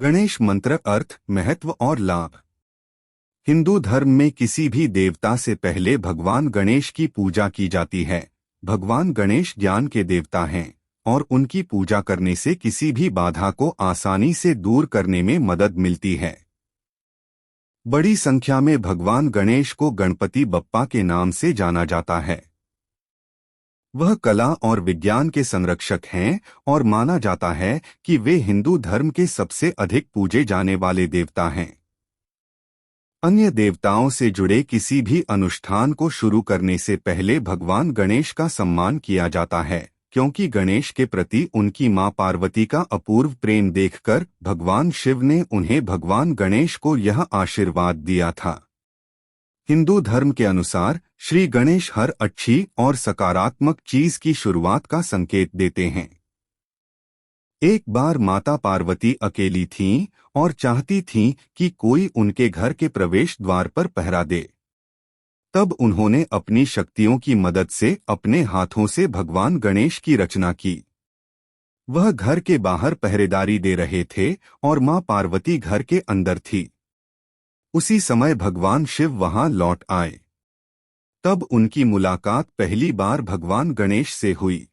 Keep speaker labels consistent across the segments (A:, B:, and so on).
A: गणेश मंत्र अर्थ, महत्व और लाभ। हिंदू धर्म में किसी भी देवता से पहले भगवान गणेश की पूजा की जाती है। भगवान गणेश ज्ञान के देवता हैं और उनकी पूजा करने से किसी भी बाधा को आसानी से दूर करने में मदद मिलती है। बड़ी संख्या में भगवान गणेश को गणपति बप्पा के नाम से जाना जाता है। वह कला और विज्ञान के संरक्षक हैं और माना जाता है कि वे हिंदू धर्म के सबसे अधिक पूजे जाने वाले देवता हैं। अन्य देवताओं से जुड़े किसी भी अनुष्ठान को शुरू करने से पहले भगवान गणेश का सम्मान किया जाता है, क्योंकि गणेश के प्रति उनकी मां पार्वती का अपूर्व प्रेम देखकर भगवान शिव ने उन्हें भगवान गणेश को यह आशीर्वाद दिया था। हिंदू धर्म के अनुसार श्री गणेश हर अच्छी और सकारात्मक चीज की शुरुआत का संकेत देते हैं। एक बार माता पार्वती अकेली थीं और चाहती थीं कि कोई उनके घर के प्रवेश द्वार पर पहरा दे। तब उन्होंने अपनी शक्तियों की मदद से अपने हाथों से भगवान गणेश की रचना की। वह घर के बाहर पहरेदारी दे रहे थे और मां पार्वती घर के अंदर थी। उसी समय भगवान शिव वहां लौट आए। तब उनकी मुलाकात पहली बार भगवान गणेश से हुई।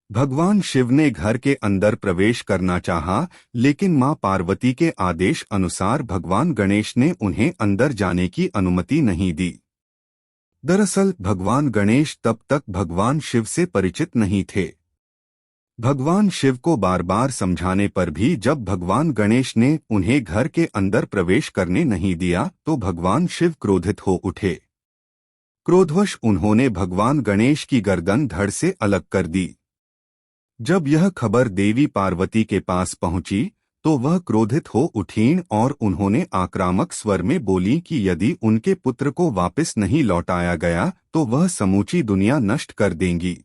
A: भगवान शिव ने घर के अंदर प्रवेश करना चाहा, लेकिन मां पार्वती के आदेश अनुसार भगवान गणेश ने उन्हें अंदर जाने की अनुमति नहीं दी। दरअसल भगवान गणेश तब तक भगवान शिव से परिचित नहीं थे। भगवान शिव को बार बार समझाने पर भी जब भगवान गणेश ने उन्हें घर के अंदर प्रवेश करने नहीं दिया तो भगवान शिव क्रोधित हो उठे। क्रोधवश उन्होंने भगवान गणेश की गर्दन धड़ से अलग कर दी। जब यह खबर देवी पार्वती के पास पहुंची तो वह क्रोधित हो उठीं और उन्होंने आक्रामक स्वर में बोली कि यदि उनके पुत्र को वापस नहीं लौटाया गया तो वह समूची दुनिया नष्ट कर देंगी।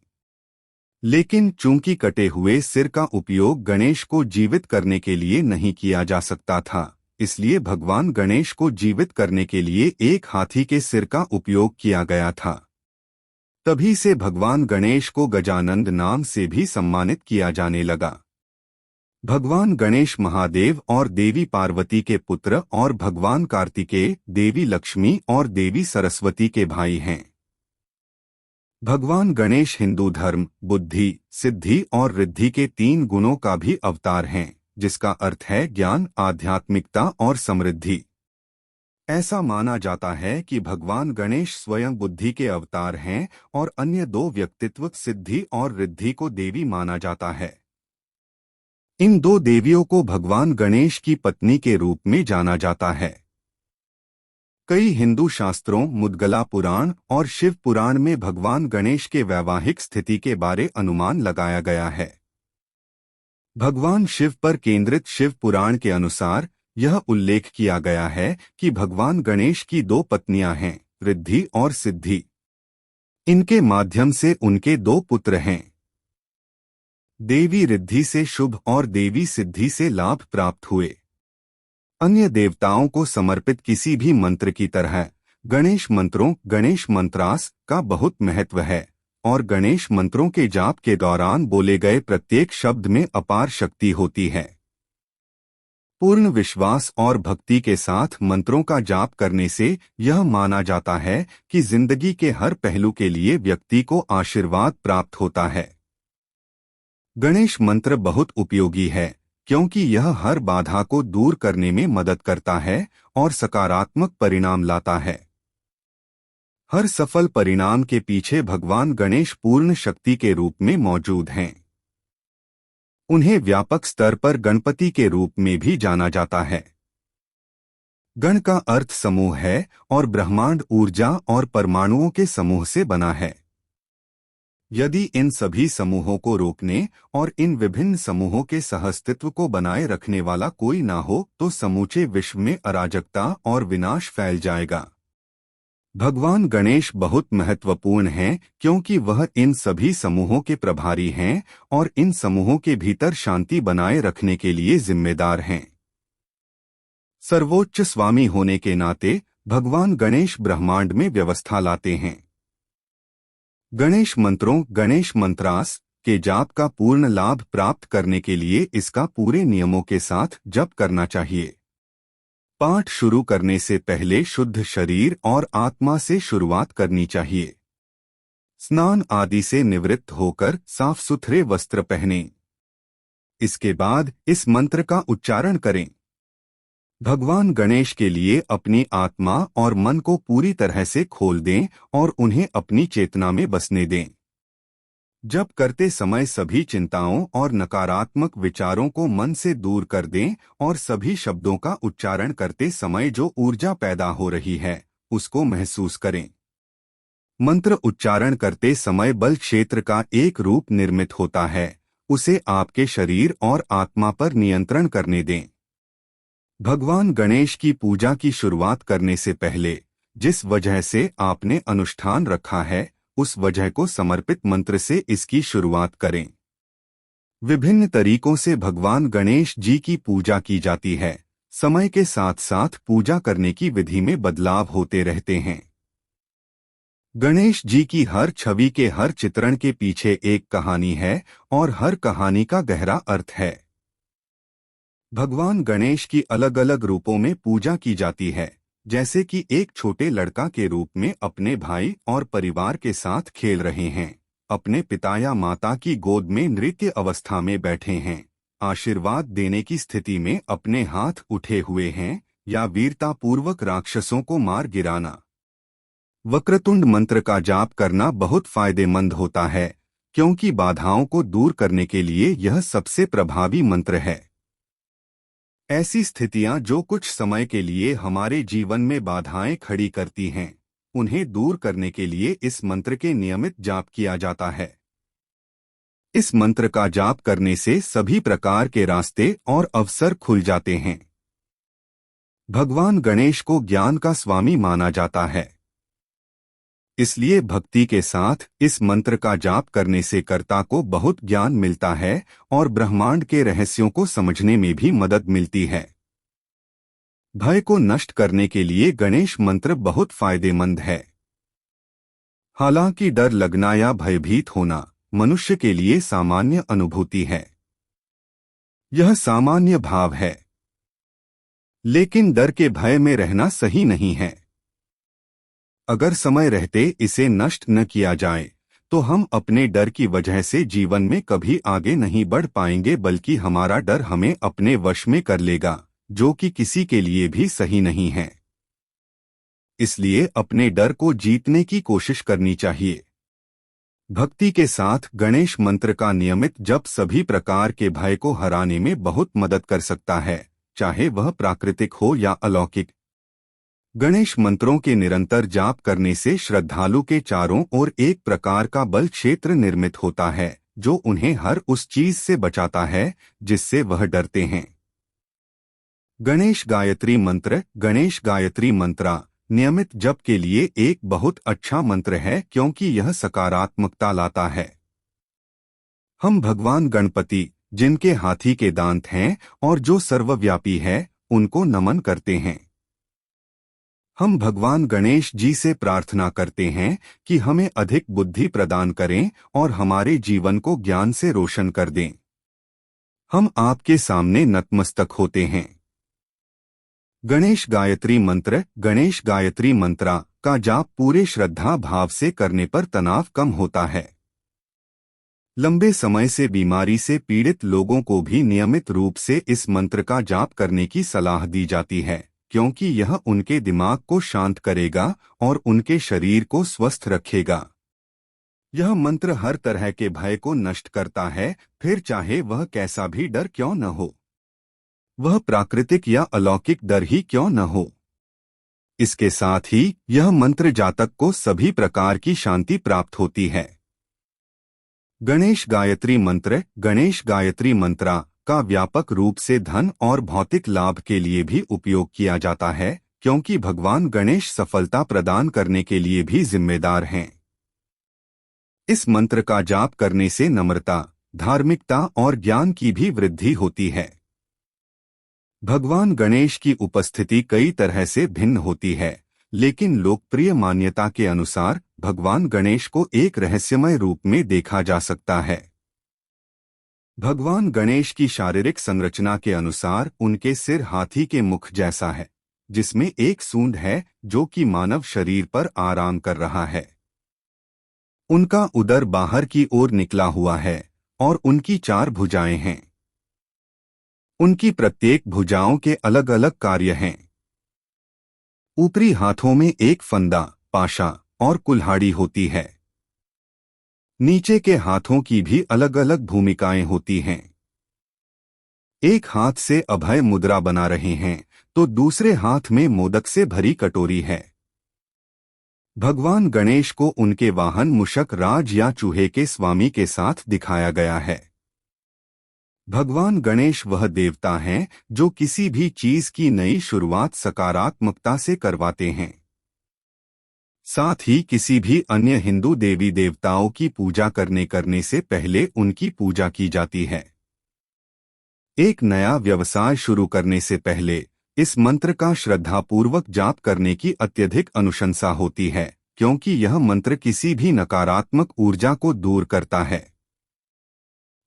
A: लेकिन चूंकि कटे हुए सिर का उपयोग गणेश को जीवित करने के लिए नहीं किया जा सकता था, इसलिए भगवान गणेश को जीवित करने के लिए एक हाथी के सिर का उपयोग किया गया था। तभी से भगवान गणेश को गजानंद नाम से भी सम्मानित किया जाने लगा। भगवान गणेश महादेव और देवी पार्वती के पुत्र और भगवान कार्तिकेय, देवी लक्ष्मी और देवी सरस्वती के भाई हैं। भगवान गणेश हिंदू धर्म, बुद्धि, सिद्धि और रिद्धि के 3 गुणों का भी अवतार हैं, जिसका अर्थ है ज्ञान, आध्यात्मिकता और समृद्धि। ऐसा माना जाता है कि भगवान गणेश स्वयं बुद्धि के अवतार हैं और अन्य 2 व्यक्तित्व सिद्धि और रिद्धि को देवी माना जाता है। इन 2 देवियों को भगवान गणेश की पत्नी के रूप में जाना जाता है। कई हिंदू शास्त्रों, मुद्गला पुराण और शिव पुराण में भगवान गणेश के वैवाहिक स्थिति के बारे अनुमान लगाया गया है। भगवान शिव पर केंद्रित शिव पुराण के अनुसार यह उल्लेख किया गया है कि भगवान गणेश की 2 पत्नियां हैं, रिद्धि और सिद्धि। इनके माध्यम से उनके 2 पुत्र हैं। देवी रिद्धि से शुभ और देवी सिद्धि से लाभ प्राप्त हुए। अन्य देवताओं को समर्पित किसी भी मंत्र की तरह गणेश मंत्रों, गणेश मंत्रास का बहुत महत्व है और गणेश मंत्रों के जाप के दौरान बोले गए प्रत्येक शब्द में अपार शक्ति होती है। पूर्ण विश्वास और भक्ति के साथ मंत्रों का जाप करने से यह माना जाता है कि जिंदगी के हर पहलू के लिए व्यक्ति को आशीर्वाद प्राप्त होता है। गणेश मंत्र बहुत उपयोगी है क्योंकि यह हर बाधा को दूर करने में मदद करता है और सकारात्मक परिणाम लाता है। हर सफल परिणाम के पीछे भगवान गणेश पूर्ण शक्ति के रूप में मौजूद हैं। उन्हें व्यापक स्तर पर गणपति के रूप में भी जाना जाता है। गण का अर्थ समूह है और ब्रह्मांड ऊर्जा और परमाणुओं के समूह से बना है। यदि इन सभी समूहों को रोकने और इन विभिन्न समूहों के सहअस्तित्व को बनाए रखने वाला कोई ना हो तो समूचे विश्व में अराजकता और विनाश फैल जाएगा। भगवान गणेश बहुत महत्वपूर्ण हैं क्योंकि वह इन सभी समूहों के प्रभारी हैं और इन समूहों के भीतर शांति बनाए रखने के लिए जिम्मेदार हैं। सर्वोच्च स्वामी होने के नाते भगवान गणेश ब्रह्मांड में व्यवस्था लाते हैं। गणेश मंत्रों, गणेश मंत्रास के जाप का पूर्ण लाभ प्राप्त करने के लिए इसका पूरे नियमों के साथ जप करना चाहिए। पाठ शुरू करने से पहले शुद्ध शरीर और आत्मा से शुरुआत करनी चाहिए। स्नान आदि से निवृत्त होकर साफ सुथरे वस्त्र पहनें। इसके बाद इस मंत्र का उच्चारण करें। भगवान गणेश के लिए अपनी आत्मा और मन को पूरी तरह से खोल दें और उन्हें अपनी चेतना में बसने दें। जप करते समय सभी चिंताओं और नकारात्मक विचारों को मन से दूर कर दें और सभी शब्दों का उच्चारण करते समय जो ऊर्जा पैदा हो रही है उसको महसूस करें। मंत्र उच्चारण करते समय बल क्षेत्र का एक रूप निर्मित होता है, उसे आपके शरीर और आत्मा पर नियंत्रण करने दें। भगवान गणेश की पूजा की शुरुआत करने से पहले जिस वजह से आपने अनुष्ठान रखा है उस वजह को समर्पित मंत्र से इसकी शुरुआत करें। विभिन्न तरीकों से भगवान गणेश जी की पूजा की जाती है। समय के साथ साथ पूजा करने की विधि में बदलाव होते रहते हैं। गणेश जी की हर छवि के हर चित्रण के पीछे एक कहानी है और हर कहानी का गहरा अर्थ है। भगवान गणेश की अलग अलग रूपों में पूजा की जाती है, जैसे कि एक छोटे लड़का के रूप में अपने भाई और परिवार के साथ खेल रहे हैं, अपने पिता या माता की गोद में नृत्य अवस्था में बैठे हैं, आशीर्वाद देने की स्थिति में अपने हाथ उठे हुए हैं या वीरतापूर्वक राक्षसों को मार गिराना। वक्रतुंड मंत्र का जाप करना बहुत फायदेमंद होता है क्योंकि बाधाओं को दूर करने के लिए यह सबसे प्रभावी मंत्र है। ऐसी स्थितियां जो कुछ समय के लिए हमारे जीवन में बाधाएं खड़ी करती हैं, उन्हें दूर करने के लिए इस मंत्र के नियमित जाप किया जाता है। इस मंत्र का जाप करने से सभी प्रकार के रास्ते और अवसर खुल जाते हैं। भगवान गणेश को ज्ञान का स्वामी माना जाता है, इसलिए भक्ति के साथ इस मंत्र का जाप करने से कर्ता को बहुत ज्ञान मिलता है और ब्रह्मांड के रहस्यों को समझने में भी मदद मिलती है। भय को नष्ट करने के लिए गणेश मंत्र बहुत फायदेमंद है। हालांकि डर लगना या भयभीत होना मनुष्य के लिए सामान्य अनुभूति है। यह सामान्य भाव है, लेकिन डर के भय में रहना सही नहीं है। अगर समय रहते इसे नष्ट न किया जाए तो हम अपने डर की वजह से जीवन में कभी आगे नहीं बढ़ पाएंगे, बल्कि हमारा डर हमें अपने वश में कर लेगा, जो कि किसी के लिए भी सही नहीं है। इसलिए अपने डर को जीतने की कोशिश करनी चाहिए। भक्ति के साथ गणेश मंत्र का नियमित जप सभी प्रकार के भय को हराने में बहुत मदद कर सकता है, चाहे वह प्राकृतिक हो या अलौकिक। गणेश मंत्रों के निरंतर जाप करने से श्रद्धालु के चारों ओर एक प्रकार का बल क्षेत्र निर्मित होता है जो उन्हें हर उस चीज से बचाता है जिससे वह डरते हैं। गणेश गायत्री मंत्र, गणेश गायत्री मंत्र नियमित जप के लिए एक बहुत अच्छा मंत्र है क्योंकि यह सकारात्मकता लाता है। हम भगवान गणपति, जिनके हाथी के दांत हैं और जो सर्वव्यापी है, उनको नमन करते हैं। हम भगवान गणेश जी से प्रार्थना करते हैं कि हमें अधिक बुद्धि प्रदान करें और हमारे जीवन को ज्ञान से रोशन कर दें। हम आपके सामने नतमस्तक होते हैं। गणेश गायत्री मंत्र, गणेश गायत्री मंत्र का जाप पूरे श्रद्धा भाव से करने पर तनाव कम होता है। लंबे समय से बीमारी से पीड़ित लोगों को भी नियमित रूप से इस मंत्र का जाप करने की सलाह दी जाती है क्योंकि यह उनके दिमाग को शांत करेगा और उनके शरीर को स्वस्थ रखेगा। यह मंत्र हर तरह के भय को नष्ट करता है, फिर चाहे वह कैसा भी डर क्यों न हो, वह प्राकृतिक या अलौकिक डर ही क्यों न हो। इसके साथ ही यह मंत्र जातक को सभी प्रकार की शांति प्राप्त होती है। गणेश गायत्री मंत्र, गणेश गायत्री मंत्र का व्यापक रूप से धन और भौतिक लाभ के लिए भी उपयोग किया जाता है क्योंकि भगवान गणेश सफलता प्रदान करने के लिए भी जिम्मेदार हैं। इस मंत्र का जाप करने से नम्रता, धार्मिकता और ज्ञान की भी वृद्धि होती है। भगवान गणेश की उपस्थिति कई तरह से भिन्न होती है, लेकिन लोकप्रिय मान्यता के अनुसार भगवान गणेश को एक रहस्यमय रूप में देखा जा सकता है। भगवान गणेश की शारीरिक संरचना के अनुसार उनके सिर हाथी के मुख जैसा है, जिसमें एक सूंड है जो कि मानव शरीर पर आराम कर रहा है। उनका उदर बाहर की ओर निकला हुआ है और उनकी 4 भुजाएं हैं। उनकी प्रत्येक भुजाओं के अलग अलग कार्य हैं। ऊपरी हाथों में एक फंदा, पाशा और कुल्हाड़ी होती है। नीचे के हाथों की भी अलग अलग भूमिकाएं होती हैं। एक हाथ से अभय मुद्रा बना रहे हैं तो दूसरे हाथ में मोदक से भरी कटोरी है। भगवान गणेश को उनके वाहन मूषक राज या चूहे के स्वामी के साथ दिखाया गया है। भगवान गणेश वह देवता हैं जो किसी भी चीज की नई शुरुआत सकारात्मकता से करवाते हैं। साथ ही किसी भी अन्य हिंदू देवी देवताओं की पूजा करने से पहले उनकी पूजा की जाती है। एक नया व्यवसाय शुरू करने से पहले इस मंत्र का श्रद्धापूर्वक जाप करने की अत्यधिक अनुशंसा होती है, क्योंकि यह मंत्र किसी भी नकारात्मक ऊर्जा को दूर करता है।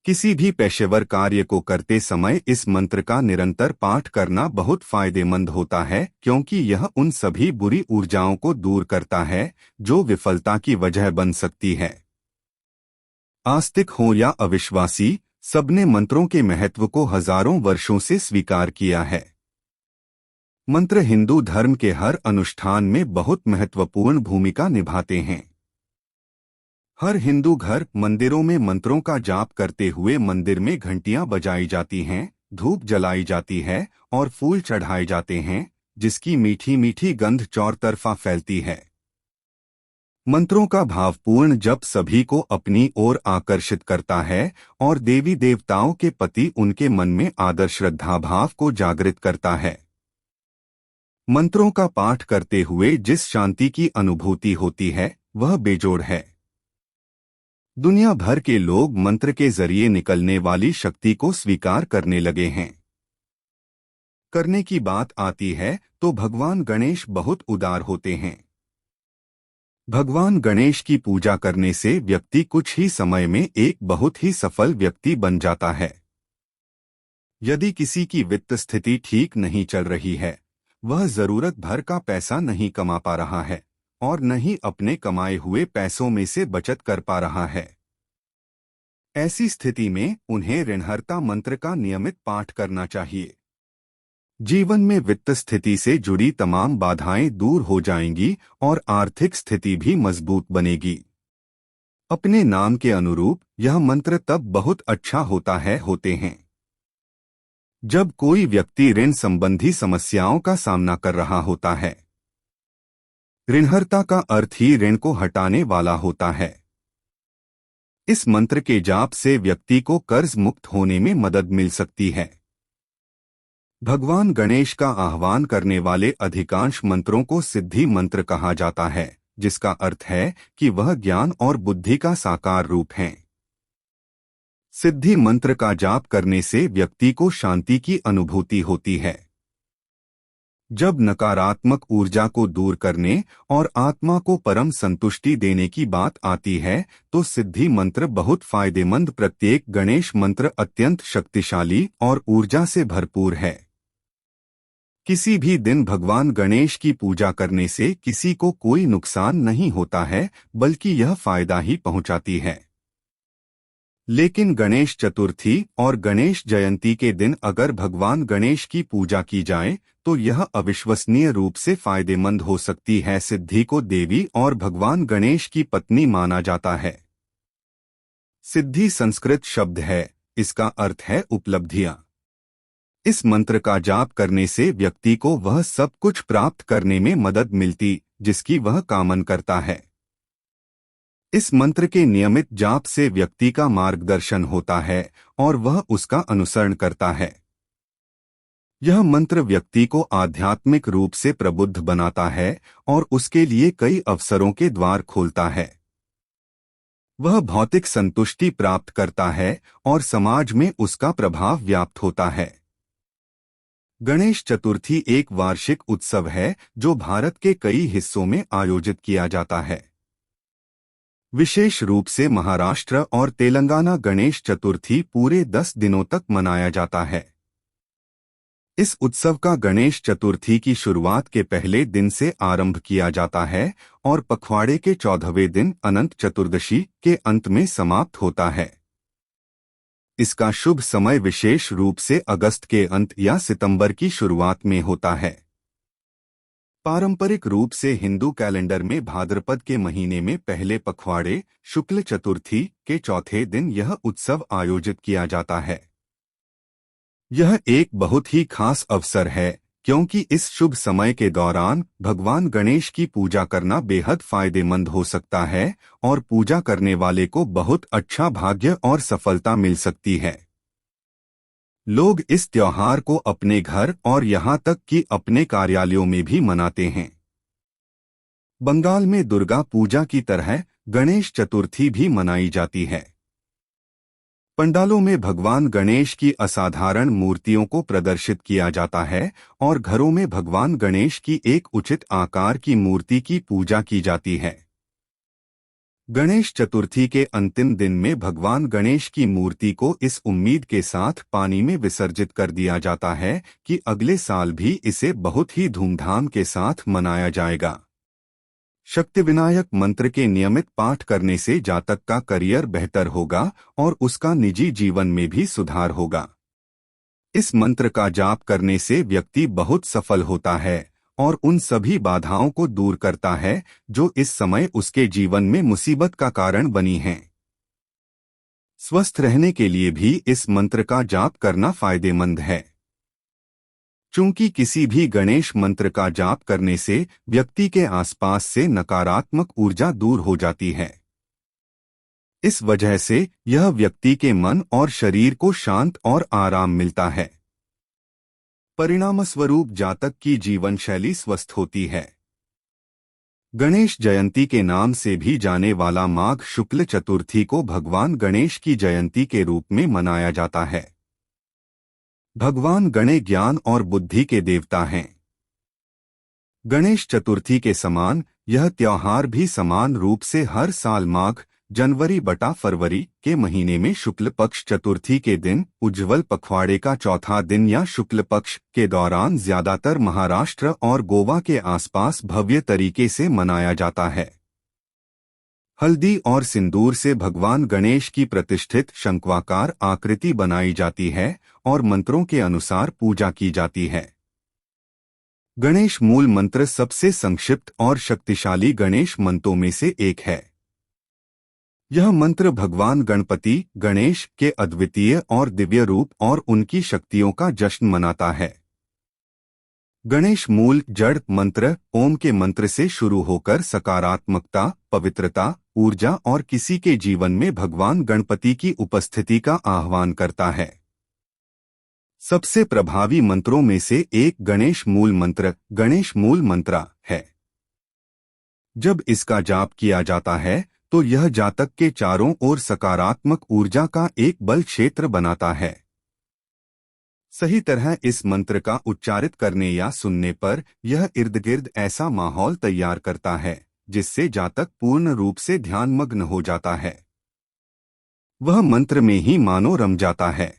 A: किसी भी पेशेवर कार्य को करते समय इस मंत्र का निरंतर पाठ करना बहुत फायदेमंद होता है, क्योंकि यह उन सभी बुरी ऊर्जाओं को दूर करता है जो विफलता की वजह बन सकती है। आस्तिक हो या अविश्वासी, सबने मंत्रों के महत्व को हजारों वर्षों से स्वीकार किया है। मंत्र हिंदू धर्म के हर अनुष्ठान में बहुत महत्वपूर्ण भूमिका निभाते हैं। हर हिंदू घर मंदिरों में मंत्रों का जाप करते हुए मंदिर में घंटियां बजाई जाती हैं, धूप जलाई जाती है और फूल चढ़ाए जाते हैं, जिसकी मीठी मीठी गंध चौतरफा फैलती है। मंत्रों का भावपूर्ण जप सभी को अपनी ओर आकर्षित करता है और देवी देवताओं के प्रति उनके मन में आदर श्रद्धा भाव को जागृत करता है। मंत्रों का पाठ करते हुए जिस शांति की अनुभूति होती है वह बेजोड़ है। दुनिया भर के लोग मंत्र के जरिए निकलने वाली शक्ति को स्वीकार करने लगे हैं। करने की बात आती है तो भगवान गणेश बहुत उदार होते हैं। भगवान गणेश की पूजा करने से व्यक्ति कुछ ही समय में एक बहुत ही सफल व्यक्ति बन जाता है। यदि किसी की वित्त स्थिति ठीक नहीं चल रही है, वह जरूरत भर का पैसा नहीं कमा पा रहा है और न ही अपने कमाए हुए पैसों में से बचत कर पा रहा है, ऐसी स्थिति में उन्हें ऋणहर्ता मंत्र का नियमित पाठ करना चाहिए। जीवन में वित्त स्थिति से जुड़ी तमाम बाधाएं दूर हो जाएंगी और आर्थिक स्थिति भी मजबूत बनेगी। अपने नाम के अनुरूप यह मंत्र तब बहुत अच्छा होते हैं जब कोई व्यक्ति ऋण संबंधी समस्याओं का सामना कर रहा होता है। ऋणहर्ता का अर्थ ही ऋण को हटाने वाला होता है। इस मंत्र के जाप से व्यक्ति को कर्ज मुक्त होने में मदद मिल सकती है। भगवान गणेश का आह्वान करने वाले अधिकांश मंत्रों को सिद्धि मंत्र कहा जाता है, जिसका अर्थ है कि वह ज्ञान और बुद्धि का साकार रूप हैं। सिद्धि मंत्र का जाप करने से व्यक्ति को शांति की अनुभूति होती है। जब नकारात्मक ऊर्जा को दूर करने और आत्मा को परम संतुष्टि देने की बात आती है तो सिद्धि मंत्र बहुत फायदेमंद। प्रत्येक गणेश मंत्र अत्यंत शक्तिशाली और ऊर्जा से भरपूर है। किसी भी दिन भगवान गणेश की पूजा करने से किसी को कोई नुकसान नहीं होता है, बल्कि यह फायदा ही पहुंचाती है। लेकिन गणेश चतुर्थी और गणेश जयंती के दिन अगर भगवान गणेश की पूजा की जाए तो यह अविश्वसनीय रूप से फायदेमंद हो सकती है। सिद्धि को देवी और भगवान गणेश की पत्नी माना जाता है। सिद्धि संस्कृत शब्द है, इसका अर्थ है उपलब्धियां। इस मंत्र का जाप करने से व्यक्ति को वह सब कुछ प्राप्त करने में मदद मिलती जिसकी वह कामना करता है। इस मंत्र के नियमित जाप से व्यक्ति का मार्गदर्शन होता है और वह उसका अनुसरण करता है। यह मंत्र व्यक्ति को आध्यात्मिक रूप से प्रबुद्ध बनाता है और उसके लिए कई अवसरों के द्वार खोलता है। वह भौतिक संतुष्टि प्राप्त करता है और समाज में उसका प्रभाव व्याप्त होता है। गणेश चतुर्थी एक वार्षिक उत्सव है जो भारत के कई हिस्सों में आयोजित किया जाता है। विशेष रूप से महाराष्ट्र और तेलंगाना गणेश चतुर्थी पूरे 10 दिनों तक मनाया जाता है। इस उत्सव का गणेश चतुर्थी की शुरुआत के पहले दिन से आरंभ किया जाता है और पखवाड़े के 14वें दिन अनंत चतुर्दशी के अंत में समाप्त होता है। इसका शुभ समय विशेष रूप से अगस्त के अंत या सितंबर की शुरुआत में होता है। पारंपरिक रूप से हिंदू कैलेंडर में भाद्रपद के महीने में पहले पखवाड़े शुक्ल चतुर्थी के चौथे दिन यह उत्सव आयोजित किया जाता है। यह एक बहुत ही खास अवसर है क्योंकि इस शुभ समय के दौरान भगवान गणेश की पूजा करना बेहद फायदेमंद हो सकता है और पूजा करने वाले को बहुत अच्छा भाग्य और सफलता मिल सकती है। लोग इस त्योहार को अपने घर और यहाँ तक कि अपने कार्यालयों में भी मनाते हैं। बंगाल में दुर्गा पूजा की तरह गणेश चतुर्थी भी मनाई जाती है। पंडालों में भगवान गणेश की असाधारण मूर्तियों को प्रदर्शित किया जाता है और घरों में भगवान गणेश की एक उचित आकार की मूर्ति की पूजा की जाती है। गणेश चतुर्थी के अंतिम दिन में भगवान गणेश की मूर्ति को इस उम्मीद के साथ पानी में विसर्जित कर दिया जाता है कि अगले साल भी इसे बहुत ही धूमधाम के साथ मनाया जाएगा। शक्तिविनायक मंत्र के नियमित पाठ करने से जातक का करियर बेहतर होगा और उसका निजी जीवन में भी सुधार होगा। इस मंत्र का जाप करने से व्यक्ति बहुत सफल होता है और उन सभी बाधाओं को दूर करता है जो इस समय उसके जीवन में मुसीबत का कारण बनी हैं। स्वस्थ रहने के लिए भी इस मंत्र का जाप करना फायदेमंद है। चूंकि किसी भी गणेश मंत्र का जाप करने से व्यक्ति के आसपास से नकारात्मक ऊर्जा दूर हो जाती है। इस वजह से यह व्यक्ति के मन और शरीर को शांत और आराम मिलता है। परिणामस्वरूप जातक की जीवन शैली स्वस्थ होती है। गणेश जयंती के नाम से भी जाने वाला माघ शुक्ल चतुर्थी को भगवान गणेश की जयंती के रूप में मनाया जाता है। भगवान गणेश ज्ञान और बुद्धि के देवता हैं। गणेश चतुर्थी के समान यह त्योहार भी समान रूप से हर साल माघ जनवरी बटा फरवरी के महीने में शुक्ल पक्ष चतुर्थी के दिन उज्ज्वल पखवाड़े का चौथा दिन या शुक्ल पक्ष के दौरान ज्यादातर महाराष्ट्र और गोवा के आसपास भव्य तरीके से मनाया जाता है। हल्दी और सिंदूर से भगवान गणेश की प्रतिष्ठित शंक्वाकार आकृति बनाई जाती है और मंत्रों के अनुसार पूजा की जाती है। गणेश मूल मंत्र सबसे संक्षिप्त और शक्तिशाली गणेश मंत्रों में से एक है। यह मंत्र भगवान गणपति गणेश के अद्वितीय और दिव्य रूप और उनकी शक्तियों का जश्न मनाता है। गणेश मूल जड़ मंत्र ओम के मंत्र से शुरू होकर सकारात्मकता, पवित्रता, ऊर्जा और किसी के जीवन में भगवान गणपति की उपस्थिति का आह्वान करता है। सबसे प्रभावी मंत्रों में से एक गणेश मूल मंत्र है। जब इसका जाप किया जाता है तो यह जातक के चारों ओर सकारात्मक ऊर्जा का एक बल क्षेत्र बनाता है। सही तरह इस मंत्र का उच्चारित करने या सुनने पर यह इर्द गिर्द ऐसा माहौल तैयार करता है जिससे जातक पूर्ण रूप से ध्यानमग्न हो जाता है। वह मंत्र में ही मानो रम जाता है।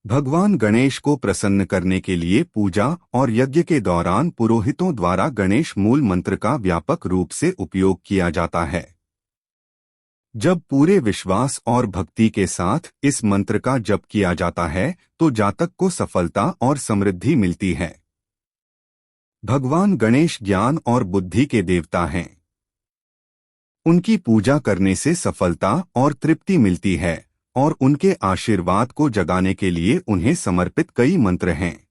A: भगवान गणेश को प्रसन्न करने के लिए पूजा और यज्ञ के दौरान पुरोहितों द्वारा गणेश मूल मंत्र का व्यापक रूप से उपयोग किया जाता है। जब पूरे विश्वास और भक्ति के साथ इस मंत्र का जप किया जाता है तो जातक को सफलता और समृद्धि मिलती है। भगवान गणेश ज्ञान और बुद्धि के देवता हैं। उनकी पूजा करने से सफलता और तृप्ति मिलती है और उनके आशीर्वाद को जगाने के लिए उन्हें समर्पित कई मंत्र हैं।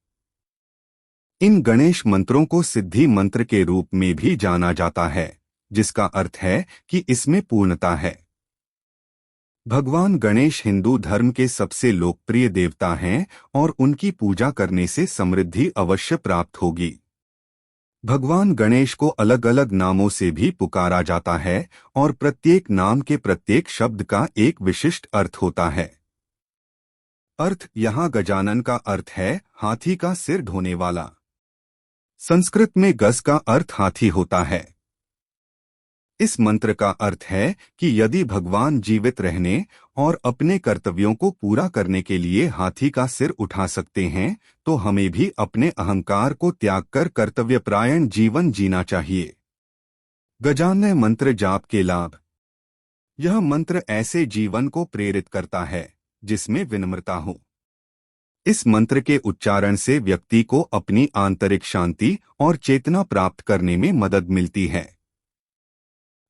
A: इन गणेश मंत्रों को सिद्धि मंत्र के रूप में भी जाना जाता है, जिसका अर्थ है कि इसमें पूर्णता है। भगवान गणेश हिंदू धर्म के सबसे लोकप्रिय देवता हैं और उनकी पूजा करने से समृद्धि अवश्य प्राप्त होगी। भगवान गणेश को अलग अलग नामों से भी पुकारा जाता है और प्रत्येक नाम के प्रत्येक शब्द का एक विशिष्ट अर्थ होता है। अर्थ यहाँ गजानन का अर्थ है हाथी का सिर ढोने वाला। संस्कृत में गज का अर्थ हाथी होता है। इस मंत्र का अर्थ है कि यदि भगवान जीवित रहने और अपने कर्तव्यों को पूरा करने के लिए हाथी का सिर उठा सकते हैं, तो हमें भी अपने अहंकार को त्याग कर कर्तव्यपरायण जीवन जीना चाहिए। गजानन मंत्र जाप के लाभ। यह मंत्र ऐसे जीवन को प्रेरित करता है जिसमें विनम्रता हो। इस मंत्र के उच्चारण से व्यक्ति को अपनी आंतरिक शांति और चेतना प्राप्त करने में मदद मिलती है।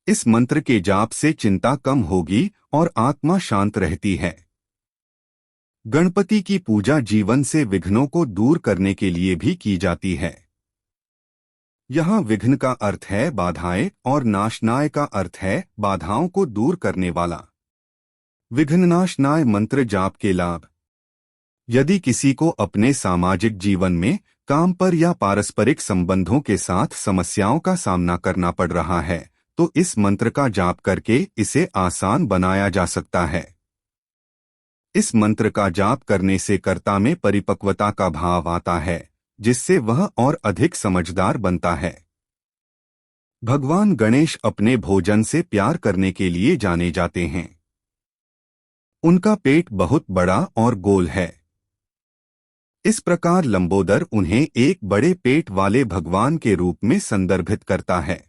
A: इस मंत्र के जाप से चिंता कम होगी और आत्मा शांत रहती है। गणपति की पूजा जीवन से विघ्नों को दूर करने के लिए भी की जाती है। यहाँ विघ्न का अर्थ है बाधाएं और नाशनाय का अर्थ है बाधाओं को दूर करने वाला। विघ्ननाशनाय मंत्र जाप के लाभ। यदि किसी को अपने सामाजिक जीवन में, काम पर या पारस्परिक संबंधों के साथ समस्याओं का सामना करना पड़ रहा है, तो इस मंत्र का जाप करके इसे आसान बनाया जा सकता है। इस मंत्र का जाप करने से कर्ता में परिपक्वता का भाव आता है, जिससे वह और अधिक समझदार बनता है। भगवान गणेश अपने भोजन से प्यार करने के लिए जाने जाते हैं। उनका पेट बहुत बड़ा और गोल है। इस प्रकार लंबोदर उन्हें एक बड़े पेट वाले भगवान के रूप में संदर्भित करता है।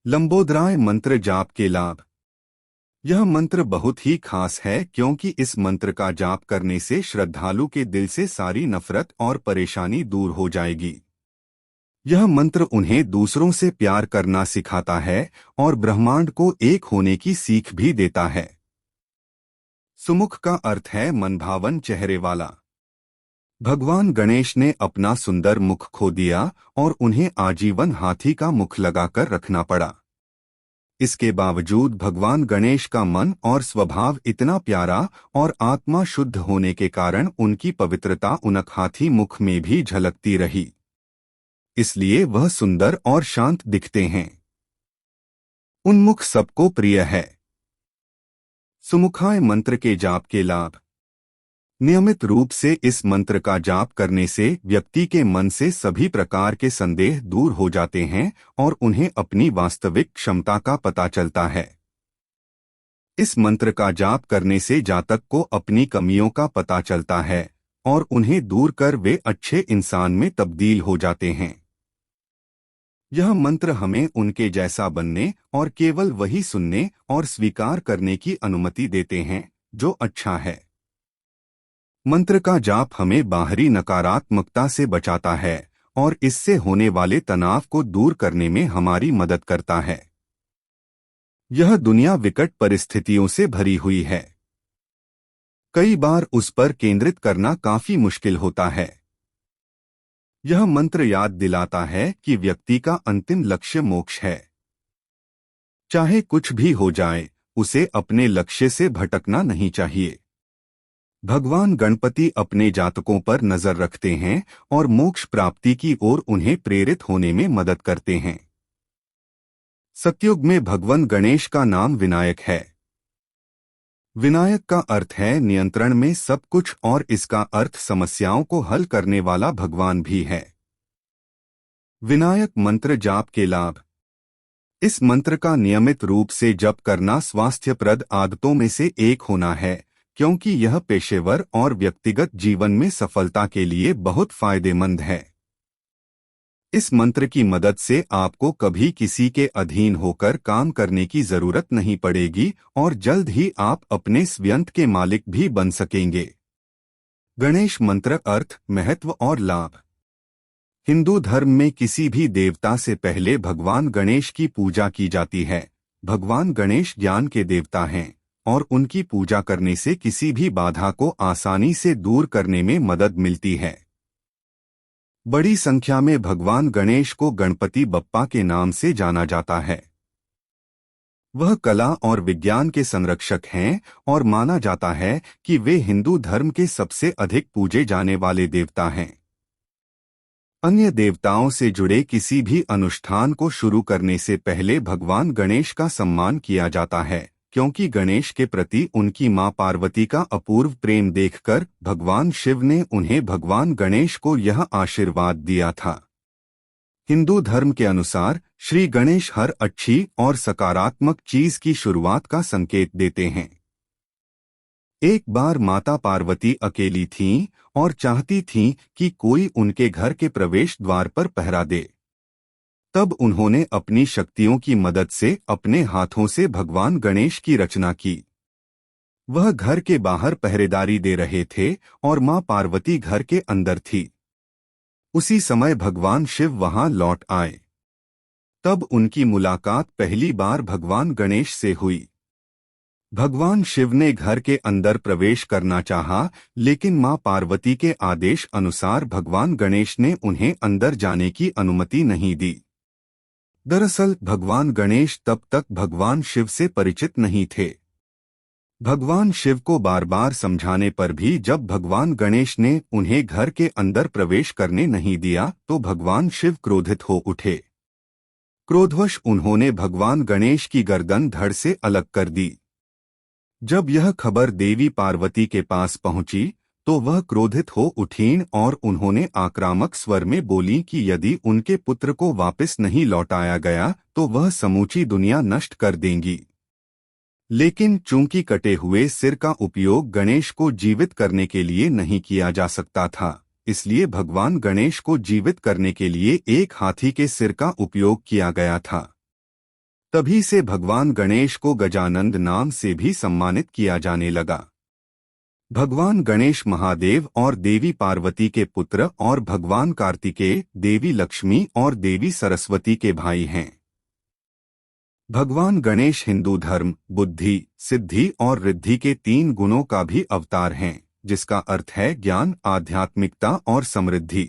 A: लंबोदराय मंत्र जाप के लाभ। यह मंत्र बहुत ही खास है क्योंकि इस मंत्र का जाप करने से श्रद्धालु के दिल से सारी नफरत और परेशानी दूर हो जाएगी। यह मंत्र उन्हें दूसरों से प्यार करना सिखाता है और ब्रह्मांड को एक होने की सीख भी देता है। सुमुख का अर्थ है मनभावन चेहरे वाला। भगवान गणेश ने अपना सुंदर मुख खो दिया और उन्हें आजीवन हाथी का मुख लगाकर रखना पड़ा। इसके बावजूद भगवान गणेश का मन और स्वभाव इतना प्यारा और आत्मा शुद्ध होने के कारण उनकी पवित्रता उनक हाथी मुख में भी झलकती रही। इसलिए वह सुंदर और शांत दिखते हैं। उन्मुख सबको प्रिय है। सुमुखाय मंत्र के जाप के लाभ। नियमित रूप से इस मंत्र का जाप करने से व्यक्ति के मन से सभी प्रकार के संदेह दूर हो जाते हैं और उन्हें अपनी वास्तविक क्षमता का पता चलता है। इस मंत्र का जाप करने से जातक को अपनी कमियों का पता चलता है और उन्हें दूर कर वे अच्छे इंसान में तब्दील हो जाते हैं। यह मंत्र हमें उनके जैसा बनने और केवल वही सुनने और स्वीकार करने की अनुमति देते हैं जो अच्छा है। मंत्र का जाप हमें बाहरी नकारात्मकता से बचाता है और इससे होने वाले तनाव को दूर करने में हमारी मदद करता है। यह दुनिया विकट परिस्थितियों से भरी हुई है। कई बार उस पर केंद्रित करना काफी मुश्किल होता है। यह मंत्र याद दिलाता है कि व्यक्ति का अंतिम लक्ष्य मोक्ष है। चाहे कुछ भी हो जाए, उसे अपने लक्ष्य से भटकना नहीं चाहिए। भगवान गणपति अपने जातकों पर नजर रखते हैं और मोक्ष प्राप्ति की ओर उन्हें प्रेरित होने में मदद करते हैं। सतयुग में भगवान गणेश का नाम विनायक है। विनायक का अर्थ है नियंत्रण में सब कुछ और इसका अर्थ समस्याओं को हल करने वाला भगवान भी है। विनायक मंत्र जाप के लाभ। इस मंत्र का नियमित रूप से जप करना स्वास्थ्यप्रद आदतों में से एक होना है, क्योंकि यह पेशेवर और व्यक्तिगत जीवन में सफलता के लिए बहुत फायदेमंद है। इस मंत्र की मदद से आपको कभी किसी के अधीन होकर काम करने की जरूरत नहीं पड़ेगी और जल्द ही आप अपने स्वयं के मालिक भी बन सकेंगे। गणेश मंत्र अर्थ, महत्व और लाभ। हिंदू धर्म में किसी भी देवता से पहले भगवान गणेश की पूजा की जाती है। भगवान गणेश ज्ञान के देवता हैं और उनकी पूजा करने से किसी भी बाधा को आसानी से दूर करने में मदद मिलती है। बड़ी संख्या में भगवान गणेश को गणपति बप्पा के नाम से जाना जाता है। वह कला और विज्ञान के संरक्षक हैं और माना जाता है कि वे हिंदू धर्म के सबसे अधिक पूजे जाने वाले देवता हैं। अन्य देवताओं से जुड़े किसी भी अनुष्ठान को शुरू करने से पहले भगवान गणेश का सम्मान किया जाता है, क्योंकि गणेश के प्रति उनकी मां पार्वती का अपूर्व प्रेम देखकर भगवान शिव ने उन्हें भगवान गणेश को यह आशीर्वाद दिया था। हिंदू धर्म के अनुसार श्री गणेश हर अच्छी और सकारात्मक चीज की शुरुआत का संकेत देते हैं। एक बार माता पार्वती अकेली थीं और चाहती थीं कि कोई उनके घर के प्रवेश द्वार पर पहरा दे। तब उन्होंने अपनी शक्तियों की मदद से अपने हाथों से भगवान गणेश की रचना की। वह घर के बाहर पहरेदारी दे रहे थे और मां पार्वती घर के अंदर थी। उसी समय भगवान शिव वहां लौट आए। तब उनकी मुलाकात पहली बार भगवान गणेश से हुई। भगवान शिव ने घर के अंदर प्रवेश करना चाहा, लेकिन मां पार्वती के आदेश अनुसार भगवान गणेश ने उन्हें अंदर जाने की अनुमति नहीं दी। दरअसल भगवान गणेश तब तक भगवान शिव से परिचित नहीं थे। भगवान शिव को बार बार समझाने पर भी जब भगवान गणेश ने उन्हें घर के अंदर प्रवेश करने नहीं दिया तो भगवान शिव क्रोधित हो उठे। क्रोधवश उन्होंने भगवान गणेश की गर्दन धड़ से अलग कर दी। जब यह खबर देवी पार्वती के पास पहुंची तो वह क्रोधित हो उठीं और उन्होंने आक्रामक स्वर में बोली कि यदि उनके पुत्र को वापस नहीं लौटाया गया तो वह समूची दुनिया नष्ट कर देंगी। लेकिन चूंकि कटे हुए सिर का उपयोग गणेश को जीवित करने के लिए नहीं किया जा सकता था, इसलिए भगवान गणेश को जीवित करने के लिए एक हाथी के सिर का उपयोग किया गया था। तभी से भगवान गणेश को गजानंद नाम से भी सम्मानित किया जाने लगा। भगवान गणेश महादेव और देवी पार्वती के पुत्र और भगवान कार्तिकेय, देवी लक्ष्मी और देवी सरस्वती के भाई हैं। भगवान गणेश हिंदू धर्म, बुद्धि, सिद्धि और रिद्धि के 3 गुणों का भी अवतार हैं, जिसका अर्थ है ज्ञान, आध्यात्मिकता और समृद्धि।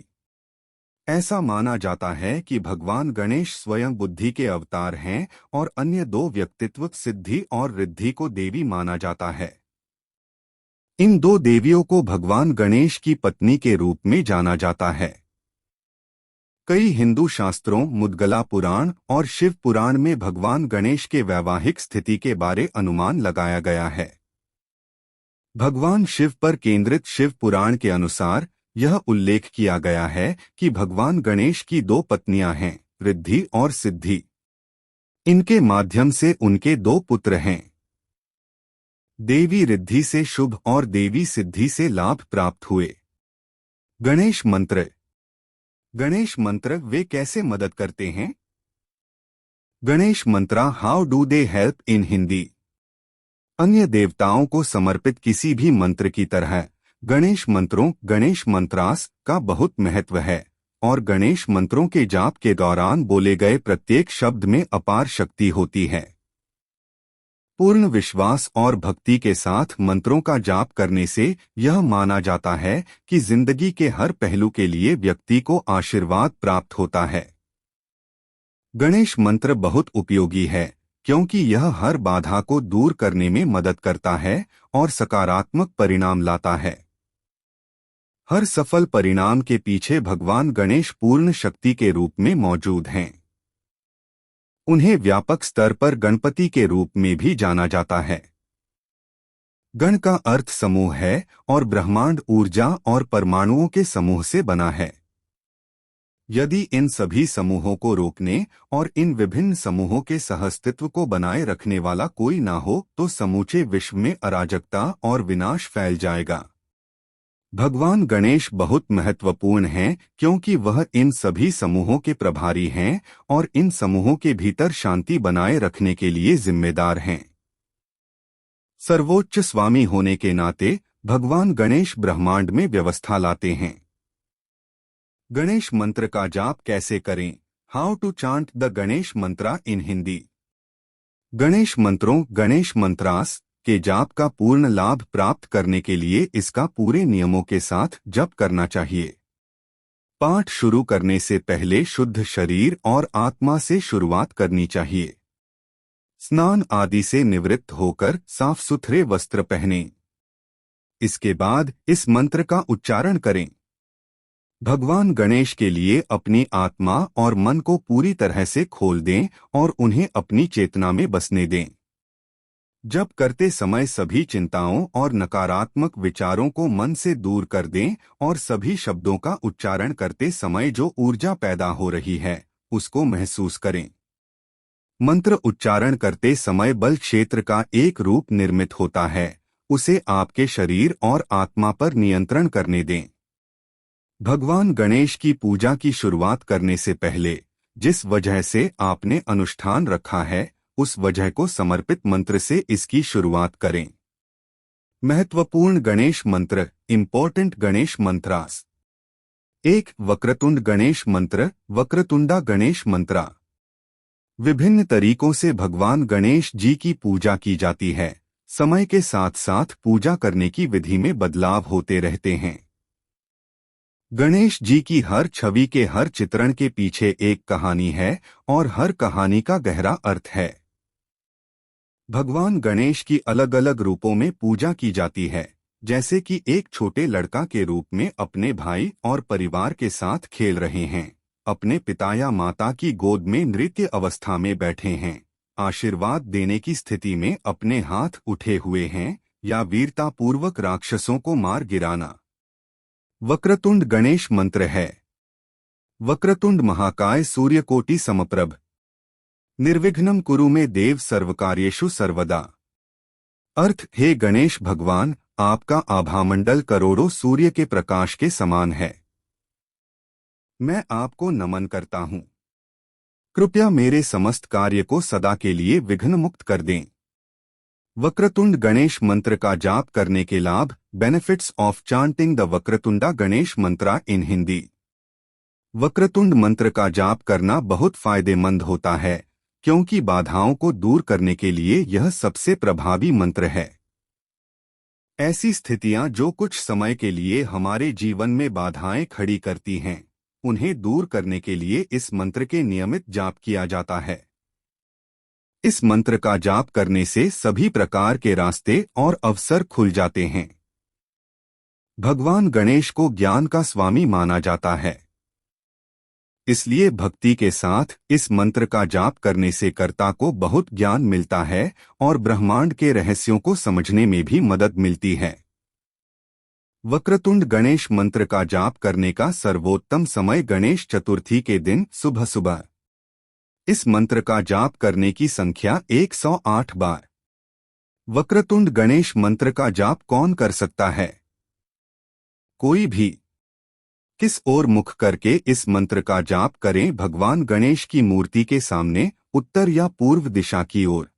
A: ऐसा माना जाता है कि भगवान गणेश स्वयं बुद्धि के अवतार हैं और अन्य 2 व्यक्तित्व सिद्धि और रिद्धि को देवी माना जाता है। इन 2 देवियों को भगवान गणेश की पत्नी के रूप में जाना जाता है। कई हिंदू शास्त्रों, मुद्गला पुराण और शिव पुराण में भगवान गणेश के वैवाहिक स्थिति के बारे अनुमान लगाया गया है। भगवान शिव पर केंद्रित शिव पुराण के अनुसार यह उल्लेख किया गया है कि भगवान गणेश की 2 पत्नियां हैं, रिद्धि और सिद्धि। इनके माध्यम से उनके 2 पुत्र हैं। देवी रिद्धि से शुभ और देवी सिद्धि से लाभ प्राप्त हुए। गणेश मंत्र। गणेश मंत्र वे कैसे मदद करते हैं? Ganesh mantra how do they help in Hindi. अन्य देवताओं को समर्पित किसी भी मंत्र की तरह गणेश मंत्रों, गणेश मंत्रास का बहुत महत्व है और गणेश मंत्रों के जाप के दौरान बोले गए प्रत्येक शब्द में अपार शक्ति होती है। पूर्ण विश्वास और भक्ति के साथ मंत्रों का जाप करने से यह माना जाता है कि जिंदगी के हर पहलू के लिए व्यक्ति को आशीर्वाद प्राप्त होता है। गणेश मंत्र बहुत उपयोगी है क्योंकि यह हर बाधा को दूर करने में मदद करता है और सकारात्मक परिणाम लाता है। हर सफल परिणाम के पीछे भगवान गणेश पूर्ण शक्ति के रूप में मौजूद हैं। उन्हें व्यापक स्तर पर गणपति के रूप में भी जाना जाता है। गण का अर्थ समूह है और ब्रह्मांड ऊर्जा और परमाणुओं के समूह से बना है। यदि इन सभी समूहों को रोकने और इन विभिन्न समूहों के सहअस्तित्व को बनाए रखने वाला कोई ना हो तो समूचे विश्व में अराजकता और विनाश फैल जाएगा। भगवान गणेश बहुत महत्वपूर्ण हैं क्योंकि वह इन सभी समूहों के प्रभारी हैं और इन समूहों के भीतर शांति बनाए रखने के लिए जिम्मेदार हैं। सर्वोच्च स्वामी होने के नाते भगवान गणेश ब्रह्मांड में व्यवस्था लाते हैं। गणेश मंत्र का जाप कैसे करें? How to chant the Ganesh mantra in Hindi. Ganesh मंत्रों, गणेश मंत्रास के जाप का पूर्ण लाभ प्राप्त करने के लिए इसका पूरे नियमों के साथ जप करना चाहिए। पाठ शुरू करने से पहले शुद्ध शरीर और आत्मा से शुरुआत करनी चाहिए। स्नान आदि से निवृत्त होकर साफ सुथरे वस्त्र पहनें। इसके बाद इस मंत्र का उच्चारण करें। भगवान गणेश के लिए अपनी आत्मा और मन को पूरी तरह से खोल दें और उन्हें अपनी चेतना में बसने दें। जप करते समय सभी चिंताओं और नकारात्मक विचारों को मन से दूर कर दें और सभी शब्दों का उच्चारण करते समय जो ऊर्जा पैदा हो रही है उसको महसूस करें। मंत्र उच्चारण करते समय बल क्षेत्र का एक रूप निर्मित होता है, उसे आपके शरीर और आत्मा पर नियंत्रण करने दें। भगवान गणेश की पूजा की शुरुआत करने से पहले जिस वजह से आपने अनुष्ठान रखा है, उस वजह को समर्पित मंत्र से इसकी शुरुआत करें। महत्वपूर्ण गणेश मंत्र, इम्पोर्टेंट गणेश मंत्रास। 1. वक्रतुंड गणेश मंत्र, वक्रतुंडा गणेश मंत्रा। विभिन्न तरीकों से भगवान गणेश जी की पूजा की जाती है। समय के साथ साथ पूजा करने की विधि में बदलाव होते रहते हैं। गणेश जी की हर छवि के हर चित्रण के पीछे एक कहानी है और हर कहानी का गहरा अर्थ है। भगवान गणेश की अलग अलग रूपों में पूजा की जाती है, जैसे कि एक छोटे लड़का के रूप में अपने भाई और परिवार के साथ खेल रहे हैं, अपने पिता या माता की गोद में नृत्य अवस्था में बैठे हैं, आशीर्वाद देने की स्थिति में अपने हाथ उठे हुए हैं, या वीरतापूर्वक राक्षसों को मार गिराना। वक्रतुंड गणेश मंत्र है। वक्रतुंड महाकाय सूर्यकोटि समप्रभ, निर्विघ्नं कुरु मे देव सर्वकार्येषु सर्वदा। अर्थ, हे गणेश भगवान, आपका आभामंडल करोड़ों सूर्य के प्रकाश के समान है। मैं आपको नमन करता हूँ। कृपया मेरे समस्त कार्य को सदा के लिए विघ्न मुक्त कर दें। वक्रतुंड गणेश मंत्र का जाप करने के लाभ, benefits of chanting the Vakratunda Ganesh mantra in Hindi. Vakratunda मंत्र का जाप करना बहुत फायदेमंद होता है, क्योंकि बाधाओं को दूर करने के लिए यह सबसे प्रभावी मंत्र है। ऐसी स्थितियां जो कुछ समय के लिए हमारे जीवन में बाधाएं खड़ी करती हैं, उन्हें दूर करने के लिए इस मंत्र के नियमित जाप किया जाता है। इस मंत्र का जाप करने से सभी प्रकार के रास्ते और अवसर खुल जाते हैं। भगवान गणेश को ज्ञान का स्वामी माना जाता है, इसलिए भक्ति के साथ इस मंत्र का जाप करने से कर्ता को बहुत ज्ञान मिलता है और ब्रह्मांड के रहस्यों को समझने में भी मदद मिलती है। वक्रतुंड गणेश मंत्र का जाप करने का सर्वोत्तम समय गणेश चतुर्थी के दिन सुबह सुबह। इस मंत्र का जाप करने की संख्या 108 बार। वक्रतुंड गणेश मंत्र का जाप कौन कर सकता है? कोई भी। किस ओर मुख करके इस मंत्र का जाप करें? भगवान गणेश की मूर्ति के सामने, उत्तर या पूर्व दिशा की ओर।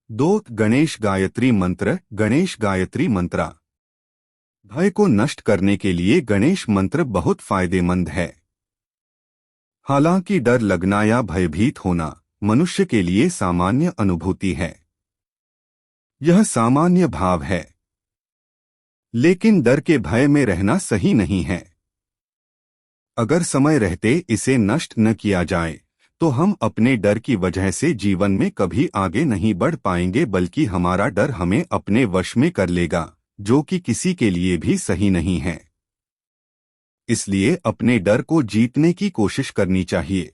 A: 2. गणेश गायत्री मंत्र, गणेश गायत्री मंत्रा। भय को नष्ट करने के लिए गणेश मंत्र बहुत फायदेमंद है। हालांकि डर लगना या भयभीत होना मनुष्य के लिए सामान्य अनुभूति है। यह सामान्य भाव है, लेकिन डर के भय में रहना सही नहीं है। अगर समय रहते इसे नष्ट न किया जाए, तो हम अपने डर की वजह से जीवन में कभी आगे नहीं बढ़ पाएंगे, बल्कि हमारा डर हमें अपने वश में कर लेगा, जो कि किसी के लिए भी सही नहीं है। इसलिए अपने डर को जीतने की कोशिश करनी चाहिए।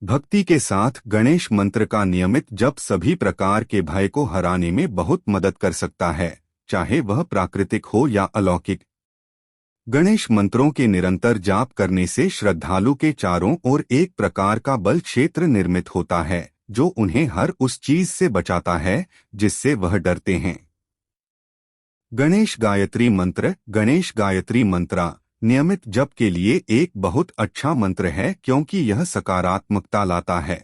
A: भक्ति के साथ गणेश मंत्र का नियमित जप सभी प्रकार के भय को हराने में बहुत मदद कर सकता है, चाहे वह प्राकृतिक हो या अलौकिक। गणेश मंत्रों के निरंतर जाप करने से श्रद्धालु के चारों ओर एक प्रकार का बल क्षेत्र निर्मित होता है, जो उन्हें हर उस चीज से बचाता है जिससे वह डरते हैं। गणेश गायत्री मंत्र, गणेश गायत्री मंत्रा नियमित जप के लिए एक बहुत अच्छा मंत्र है, क्योंकि यह सकारात्मकता लाता है।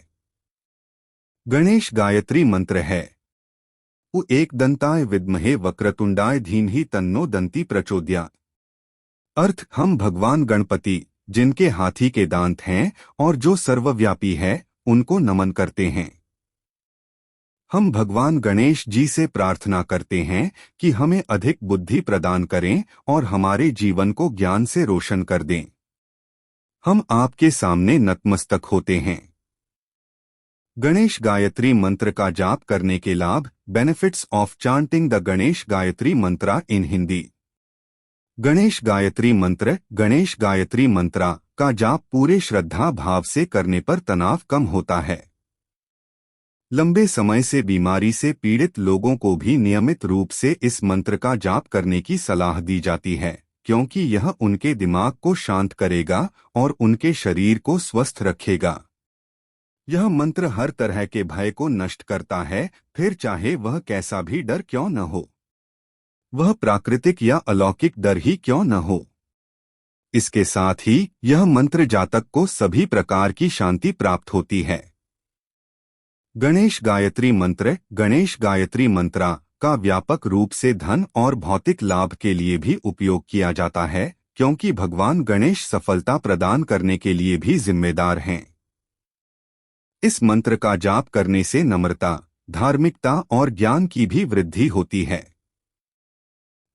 A: गणेश गायत्री मंत्र है। उ एक दंताय विद्महे वक्रतुंडाय धीमहि तन्नो दंती प्रचोदयात्। अर्थ, हम भगवान गणपति, जिनके हाथी के दांत हैं और जो सर्वव्यापी है, उनको नमन करते हैं। हम भगवान गणेश जी से प्रार्थना करते हैं कि हमें अधिक बुद्धि प्रदान करें और हमारे जीवन को ज्ञान से रोशन कर दें। हम आपके सामने नतमस्तक होते हैं। गणेश गायत्री मंत्र का जाप करने के लाभ, benefits of chanting the Ganesh Gayatri mantra in Hindi. Ganesh Gayatri मंत्र, गणेश गायत्री मंत्रा का जाप पूरे श्रद्धा भाव से करने पर तनाव कम होता है। लंबे समय से बीमारी से पीड़ित लोगों को भी नियमित रूप से इस मंत्र का जाप करने की सलाह दी जाती है, क्योंकि यह उनके दिमाग को शांत करेगा और उनके शरीर को स्वस्थ रखेगा। यह मंत्र हर तरह के भय को नष्ट करता है, फिर चाहे वह कैसा भी डर क्यों न हो, वह प्राकृतिक या अलौकिक डर ही क्यों न हो। इसके साथ ही यह मंत्र जातक को सभी प्रकार की शांति प्राप्त होती है। गणेश गायत्री मंत्र। गणेश गायत्री मंत्र का व्यापक रूप से धन और भौतिक लाभ के लिए भी उपयोग किया जाता है, क्योंकि भगवान गणेश सफलता प्रदान करने के लिए भी जिम्मेदार हैं। इस मंत्र का जाप करने से नम्रता, धार्मिकता और ज्ञान की भी वृद्धि होती है।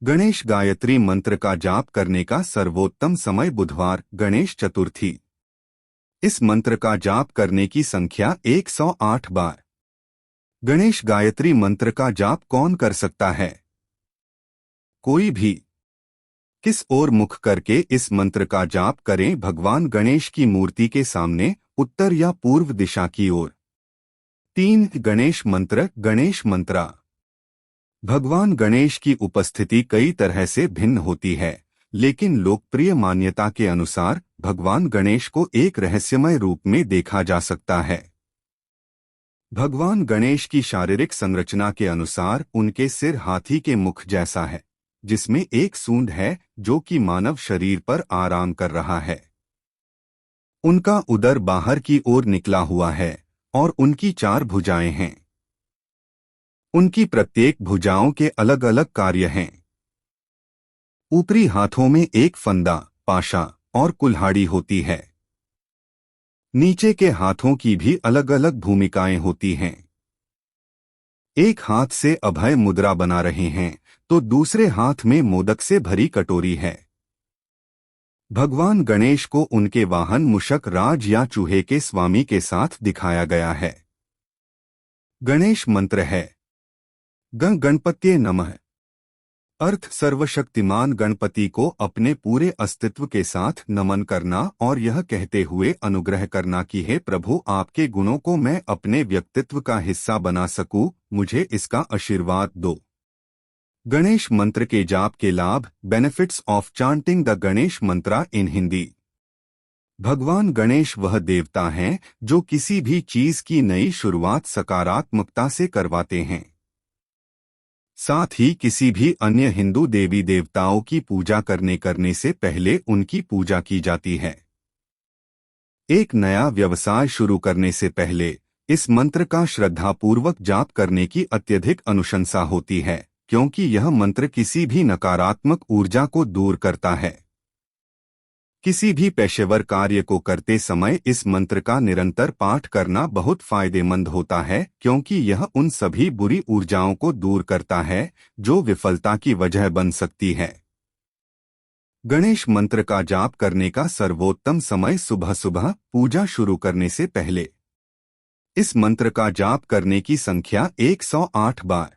A: गणेश गायत्री मंत्र का जाप करने का सर्वोत्तम समय बुधवार, गणेश चतुर्थी। इस मंत्र का जाप करने की संख्या 108 बार। गणेश गायत्री मंत्र का जाप कौन कर सकता है? कोई भी। किस ओर मुख करके इस मंत्र का जाप करें? भगवान गणेश की मूर्ति के सामने, उत्तर या पूर्व दिशा की ओर। 3. गणेश मंत्र। गणेश मंत्र। भगवान गणेश की उपस्थिति कई तरह से भिन्न होती है, लेकिन लोकप्रिय मान्यता के अनुसार भगवान गणेश को एक रहस्यमय रूप में देखा जा सकता है। भगवान गणेश की शारीरिक संरचना के अनुसार उनके सिर हाथी के मुख जैसा है, जिसमें एक सूंड है जो कि मानव शरीर पर आराम कर रहा है। उनका उदर बाहर की ओर निकला हुआ है और उनकी 4 भुजाएं हैं। उनकी प्रत्येक भुजाओं के अलग अलग कार्य हैं। ऊपरी हाथों में एक फंदा, पाशा और कुल्हाड़ी होती है। नीचे के हाथों की भी अलग अलग भूमिकाएं होती हैं। एक हाथ से अभय मुद्रा बना रहे हैं तो दूसरे हाथ में मोदक से भरी कटोरी है। भगवान गणेश को उनके वाहन मूषक राज या चूहे के स्वामी के साथ दिखाया गया है। गणेश मंत्र है गणपत्ये नमः। अर्थ सर्वशक्तिमान गणपति को अपने पूरे अस्तित्व के साथ नमन करना और यह कहते हुए अनुग्रह करना कि हे प्रभु, आपके गुणों को मैं अपने व्यक्तित्व का हिस्सा बना सकूं, मुझे इसका आशीर्वाद दो। गणेश मंत्र के जाप के लाभ। Benefits of chanting the Ganesh मंत्र इन हिंदी। भगवान गणेश वह देवता हैं जो किसी भी चीज की नई शुरुआत सकारात्मकता से करवाते हैं। साथ ही किसी भी अन्य हिंदू देवी देवताओं की पूजा करने से पहले उनकी पूजा की जाती है। एक नया व्यवसाय शुरू करने से पहले इस मंत्र का श्रद्धापूर्वक जाप करने की अत्यधिक अनुशंसा होती है, क्योंकि यह मंत्र किसी भी नकारात्मक ऊर्जा को दूर करता है। किसी भी पेशेवर कार्य को करते समय इस मंत्र का निरंतर पाठ करना बहुत फायदेमंद होता है, क्योंकि यह उन सभी बुरी ऊर्जाओं को दूर करता है जो विफलता की वजह बन सकती है। गणेश मंत्र का जाप करने का सर्वोत्तम समय सुबह सुबह, पूजा शुरू करने से पहले। इस मंत्र का जाप करने की संख्या 108 बार।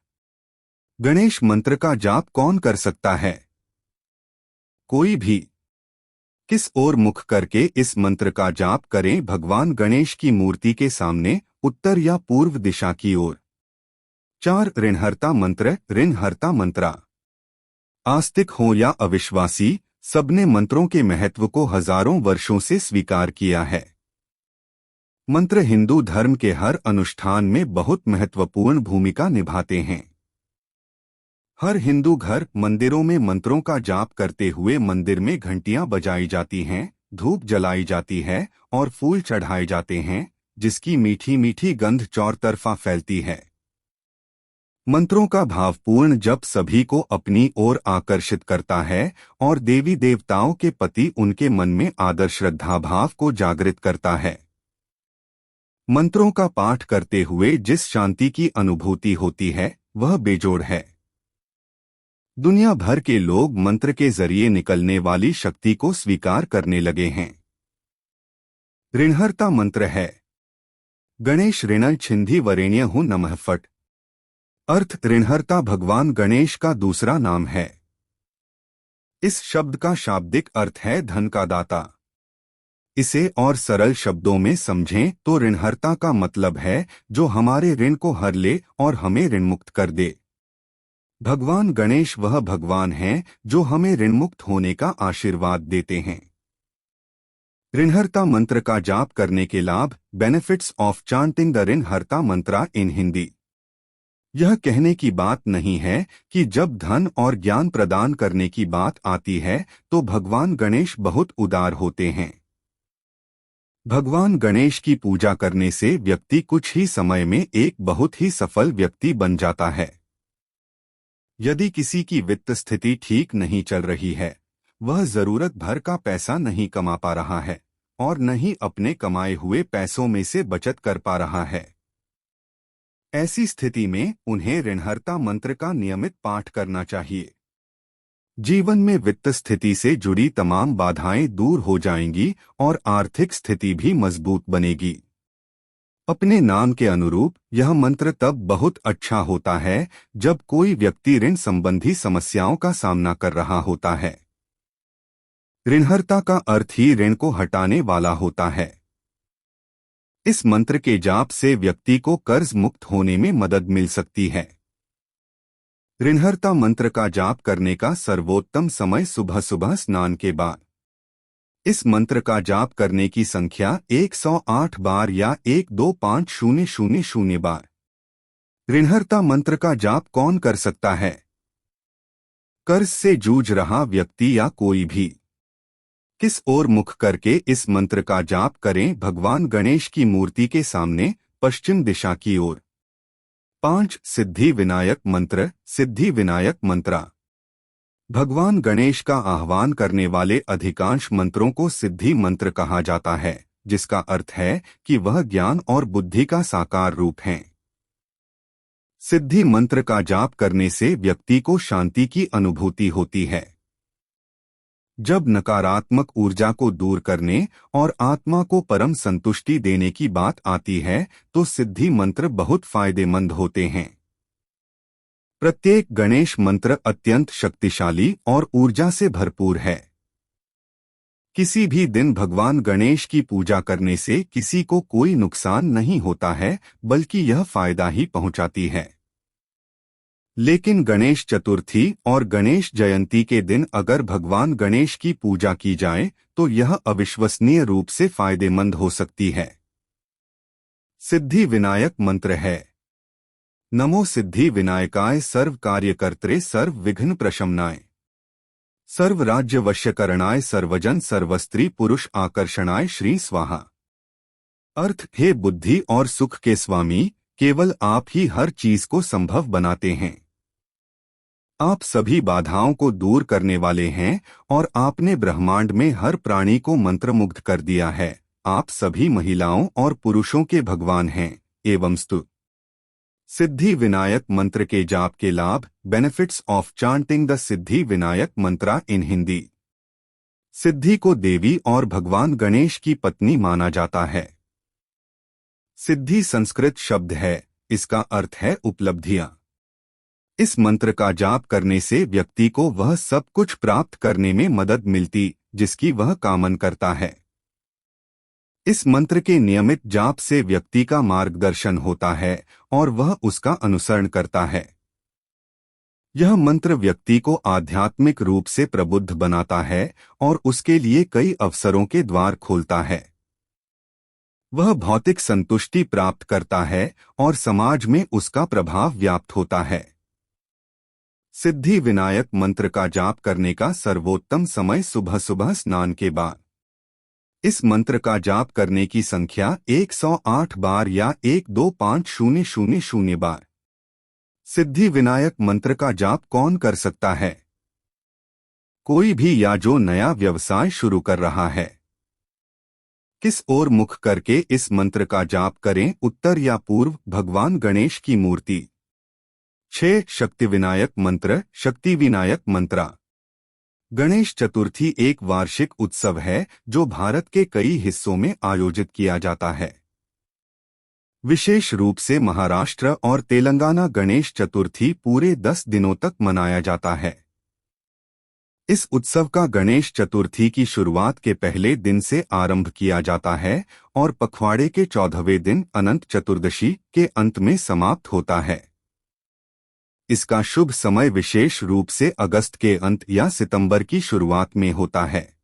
A: गणेश मंत्र का जाप कौन कर सकता है? कोई भी। किस ओर मुख करके इस मंत्र का जाप करें? भगवान गणेश की मूर्ति के सामने, उत्तर या पूर्व दिशा की ओर। 4. ऋणहर्ता मंत्र। ऋणहर्ता मंत्र। आस्तिक हो या अविश्वासी, सबने मंत्रों के महत्व को हजारों वर्षों से स्वीकार किया है। मंत्र हिंदू धर्म के हर अनुष्ठान में बहुत महत्वपूर्ण भूमिका निभाते हैं। हर हिंदू घर, मंदिरों में मंत्रों का जाप करते हुए मंदिर में घंटियां बजाई जाती हैं, धूप जलाई जाती है और फूल चढ़ाए जाते हैं, जिसकी मीठी मीठी गंध चौतरफा फैलती है। मंत्रों का भावपूर्ण जप सभी को अपनी ओर आकर्षित करता है और देवी देवताओं के प्रति उनके मन में आदर श्रद्धा भाव को जागृत करता है। मंत्रों का पाठ करते हुए जिस शांति की अनुभूति होती है वह बेजोड़ है। दुनिया भर के लोग मंत्र के जरिए निकलने वाली शक्ति को स्वीकार करने लगे हैं। ऋणहर्ता मंत्र है गणेश ऋणल छिंदी वरेण्य हूँ नमः फट। अर्थ ऋणहर्ता भगवान गणेश का दूसरा नाम है। इस शब्द का शाब्दिक अर्थ है धन का दाता। इसे और सरल शब्दों में समझें तो ऋणहर्ता का मतलब है जो हमारे ऋण को हर ले और हमें ऋण मुक्त कर दे। भगवान गणेश वह भगवान हैं जो हमें ऋणमुक्त होने का आशीर्वाद देते हैं। ऋणहर्ता मंत्र का जाप करने के लाभ, benefits of chanting the ऋणहर्ता Mantra in Hindi. यह कहने की बात नहीं है कि जब धन और ज्ञान प्रदान करने की बात आती है तो भगवान गणेश बहुत उदार होते हैं। भगवान गणेश की पूजा करने से व्यक्ति कुछ ही समय में एक बहुत ही सफल व्यक्ति बन जाता है। यदि किसी की वित्त स्थिति ठीक नहीं चल रही है, वह जरूरत भर का पैसा नहीं कमा पा रहा है और न ही अपने कमाए हुए पैसों में से बचत कर पा रहा है, ऐसी स्थिति में उन्हें ऋणहर्ता मंत्र का नियमित पाठ करना चाहिए। जीवन में वित्त स्थिति से जुड़ी तमाम बाधाएं दूर हो जाएंगी और आर्थिक स्थिति भी मजबूत बनेगी। अपने नाम के अनुरूप यह मंत्र तब बहुत अच्छा होता है जब कोई व्यक्ति ऋण संबंधी समस्याओं का सामना कर रहा होता है। ऋणहर्ता का अर्थ ही ऋण को हटाने वाला होता है। इस मंत्र के जाप से व्यक्ति को कर्ज मुक्त होने में मदद मिल सकती है। ऋणहर्ता मंत्र का जाप करने का सर्वोत्तम समय सुबह सुबह स्नान के बाद। इस मंत्र का जाप करने की संख्या 108 बार या 125000 बार। ऋणहर्ता मंत्र का जाप कौन कर सकता है? कर्ज से जूझ रहा व्यक्ति या कोई भी। किस ओर मुख करके इस मंत्र का जाप करें? भगवान गणेश की मूर्ति के सामने पश्चिम दिशा की ओर। 5 सिद्धि विनायक मंत्र। सिद्धि विनायक मंत्रा। भगवान गणेश का आह्वान करने वाले अधिकांश मंत्रों को सिद्धि मंत्र कहा जाता है, जिसका अर्थ है कि वह ज्ञान और बुद्धि का साकार रूप हैं। सिद्धि मंत्र का जाप करने से व्यक्ति को शांति की अनुभूति होती है। जब नकारात्मक ऊर्जा को दूर करने और आत्मा को परम संतुष्टि देने की बात आती है तो सिद्धि मंत्र बहुत फायदेमंद होते हैं। प्रत्येक गणेश मंत्र अत्यंत शक्तिशाली और ऊर्जा से भरपूर है। किसी भी दिन भगवान गणेश की पूजा करने से किसी को कोई नुकसान नहीं होता है, बल्कि यह फायदा ही पहुंचाती है। लेकिन गणेश चतुर्थी और गणेश जयंती के दिन अगर भगवान गणेश की पूजा की जाए तो यह अविश्वसनीय रूप से फायदेमंद हो सकती है। सिद्धि विनायक मंत्र है। नमो सिद्धि विनायकाय सर्व कार्यकर्त्रे सर्व विघ्न प्रशमनाय सर्व राज्य वश्यकरणाय सर्वजन सर्वस्त्री पुरुष आकर्षणाय श्री स्वाहा। अर्थ, हे बुद्धि और सुख के स्वामी, केवल आप ही हर चीज को संभव बनाते हैं। आप सभी बाधाओं को दूर करने वाले हैं और आपने ब्रह्मांड में हर प्राणी को मंत्रमुग्ध कर दिया है। आप सभी महिलाओं और पुरुषों के भगवान हैं एवं स्तु। सिद्धि विनायक मंत्र के जाप के लाभ, benefits of chanting the Siddhi Vinayak Mantra in Hindi. सिद्धि को देवी और भगवान गणेश की पत्नी माना जाता है। सिद्धि संस्कृत शब्द है, इसका अर्थ है उपलब्धियां। इस मंत्र का जाप करने से व्यक्ति को वह सब कुछ प्राप्त करने में मदद मिलती जिसकी वह कामना करता है। इस मंत्र के नियमित जाप से व्यक्ति का मार्गदर्शन होता है और वह उसका अनुसरण करता है। यह मंत्र व्यक्ति को आध्यात्मिक रूप से प्रबुद्ध बनाता है और उसके लिए कई अवसरों के द्वार खोलता है। वह भौतिक संतुष्टि प्राप्त करता है और समाज में उसका प्रभाव व्याप्त होता है। सिद्धि विनायक मंत्र का जाप करने का सर्वोत्तम समय सुबह सुबह स्नान के बाद। इस मंत्र का जाप करने की संख्या 108 बार या 125000 बार। सिद्धि विनायक मंत्र का जाप कौन कर सकता है? कोई भी या जो नया व्यवसाय शुरू कर रहा है। किस ओर मुख करके इस मंत्र का जाप करें? उत्तर या पूर्व? भगवान गणेश की मूर्ति। 6 शक्ति विनायक मंत्र। शक्ति विनायक मंत्रा। गणेश चतुर्थी एक वार्षिक उत्सव है जो भारत के कई हिस्सों में आयोजित किया जाता है। विशेष रूप से महाराष्ट्र और तेलंगाना गणेश चतुर्थी पूरे 10 दिनों तक मनाया जाता है। इस उत्सव का गणेश चतुर्थी की शुरुआत के पहले दिन से आरंभ किया जाता है और पखवाड़े के 14वें दिन अनंत चतुर्दशी के अंत में समाप्त होता है। इसका शुभ समय विशेष रूप से अगस्त के अंत या सितंबर की शुरुआत में होता है।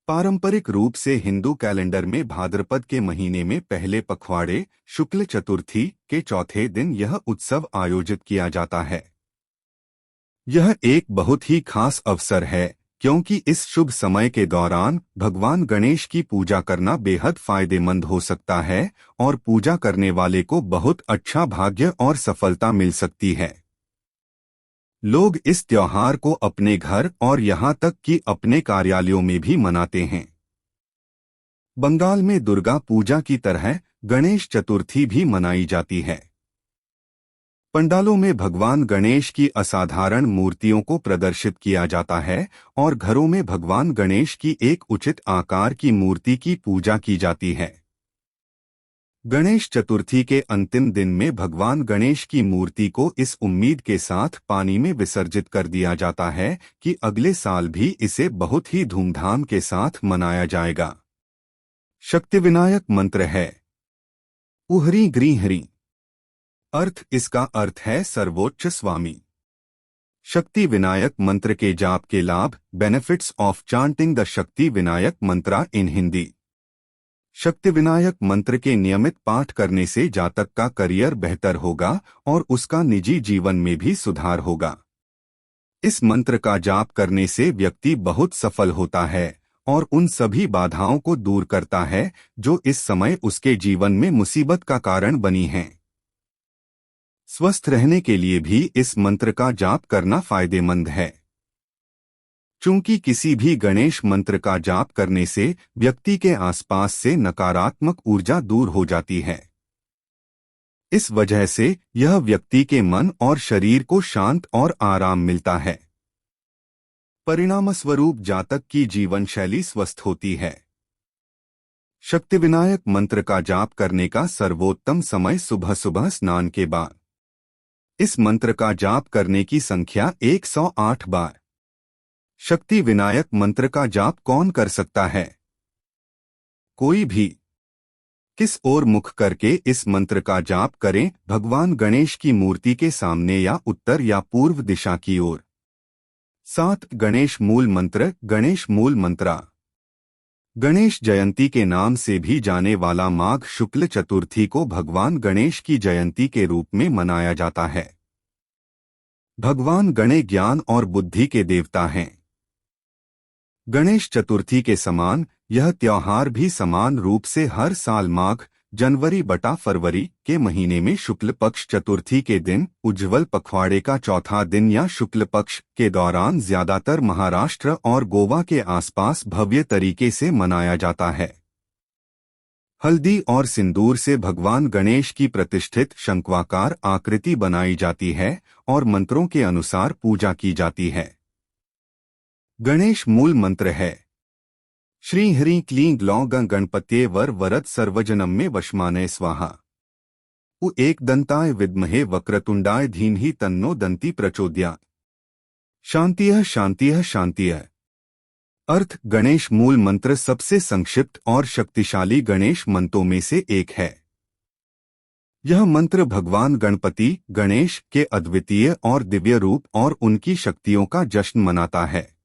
A: पारंपरिक रूप से हिंदू कैलेंडर में भाद्रपद के महीने में पहले पखवाड़े शुक्ल चतुर्थी के चौथे दिन यह उत्सव आयोजित किया जाता है। यह एक बहुत ही खास अवसर है क्योंकि इस शुभ समय के दौरान भगवान गणेश की पूजा करना बेहद फायदेमंद हो सकता है और पूजा करने वाले को बहुत अच्छा भाग्य और सफलता मिल सकती है। लोग इस त्योहार को अपने घर और यहाँ तक कि अपने कार्यालयों में भी मनाते हैं। बंगाल में दुर्गा पूजा की तरह गणेश चतुर्थी भी मनाई जाती है। पंडालों में भगवान गणेश की असाधारण मूर्तियों को प्रदर्शित किया जाता है और घरों में भगवान गणेश की एक उचित आकार की मूर्ति की पूजा की जाती है। गणेश चतुर्थी के अंतिम दिन में भगवान गणेश की मूर्ति को इस उम्मीद के साथ पानी में विसर्जित कर दिया जाता है कि अगले साल भी इसे बहुत ही धूमधाम के साथ मनाया जाएगा। शक्तिविनायक मंत्र है उहरी ग्रीहरी। इसका अर्थ है सर्वोच्च स्वामी। शक्ति विनायक मंत्र के जाप के लाभ, बेनिफिट्स ऑफ चांटिंग द शक्ति विनायक मंत्रा इन हिंदी। शक्ति विनायक मंत्र के नियमित पाठ करने से जातक का करियर बेहतर होगा और उसका निजी जीवन में भी सुधार होगा। इस मंत्र का जाप करने से व्यक्ति बहुत सफल होता है और उन सभी बाधाओं को दूर करता है जो इस समय उसके जीवन में मुसीबत का कारण बनी हैं। स्वस्थ रहने के लिए भी इस मंत्र का जाप करना फायदेमंद है। चूंकि किसी भी गणेश मंत्र का जाप करने से व्यक्ति के आसपास से नकारात्मक ऊर्जा दूर हो जाती है। इस वजह से यह व्यक्ति के मन और शरीर को शांत और आराम मिलता है। परिणामस्वरूप जातक की जीवन शैली स्वस्थ होती है। शक्तिविनायक मंत्र का जाप करने का सर्वोत्तम समय सुबह सुबह स्नान के बाद। इस मंत्र का जाप करने की संख्या 108 बार। शक्ति विनायक मंत्र का जाप कौन कर सकता है? कोई भी। किस ओर मुख करके इस मंत्र का जाप करें? भगवान गणेश की मूर्ति के सामने या उत्तर या पूर्व दिशा की ओर। 7 गणेश मूल मंत्र। गणेश मूल मंत्रा। गणेश जयंती के नाम से भी जाने वाला माघ शुक्ल चतुर्थी को भगवान गणेश की जयंती के रूप में मनाया जाता है। भगवान गणेश ज्ञान और बुद्धि के देवता हैं। गणेश चतुर्थी के समान यह त्योहार भी समान रूप से हर साल माघ जनवरी/फरवरी के महीने में शुक्ल पक्ष चतुर्थी के दिन उज्ज्वल पखवाड़े का चौथा दिन या शुक्ल पक्ष के दौरान ज्यादातर महाराष्ट्र और गोवा के आसपास भव्य तरीके से मनाया जाता है। हल्दी और सिंदूर से भगवान गणेश की प्रतिष्ठित शंक्वाकार आकृति बनाई जाती है और मंत्रों के अनुसार पूजा की जाती है। गणेश मूल मंत्र है श्री हरि क्लीं ग्लौं गणपत्ये वर वरद सर्वजनम में वशमानय स्वाहा। उ एक दंताय विद्महे वक्रतुंडाय धीमहि तन्नो दंती प्रचोदयात्। शांतियः शांतियः शांतियः। अर्थ गणेश मूल मंत्र सबसे संक्षिप्त और शक्तिशाली गणेश मंत्रों में से एक है। यह मंत्र भगवान गणपति गणेश के अद्वितीय और दिव्य रूप और उनकी शक्तियों का जश्न मनाता है।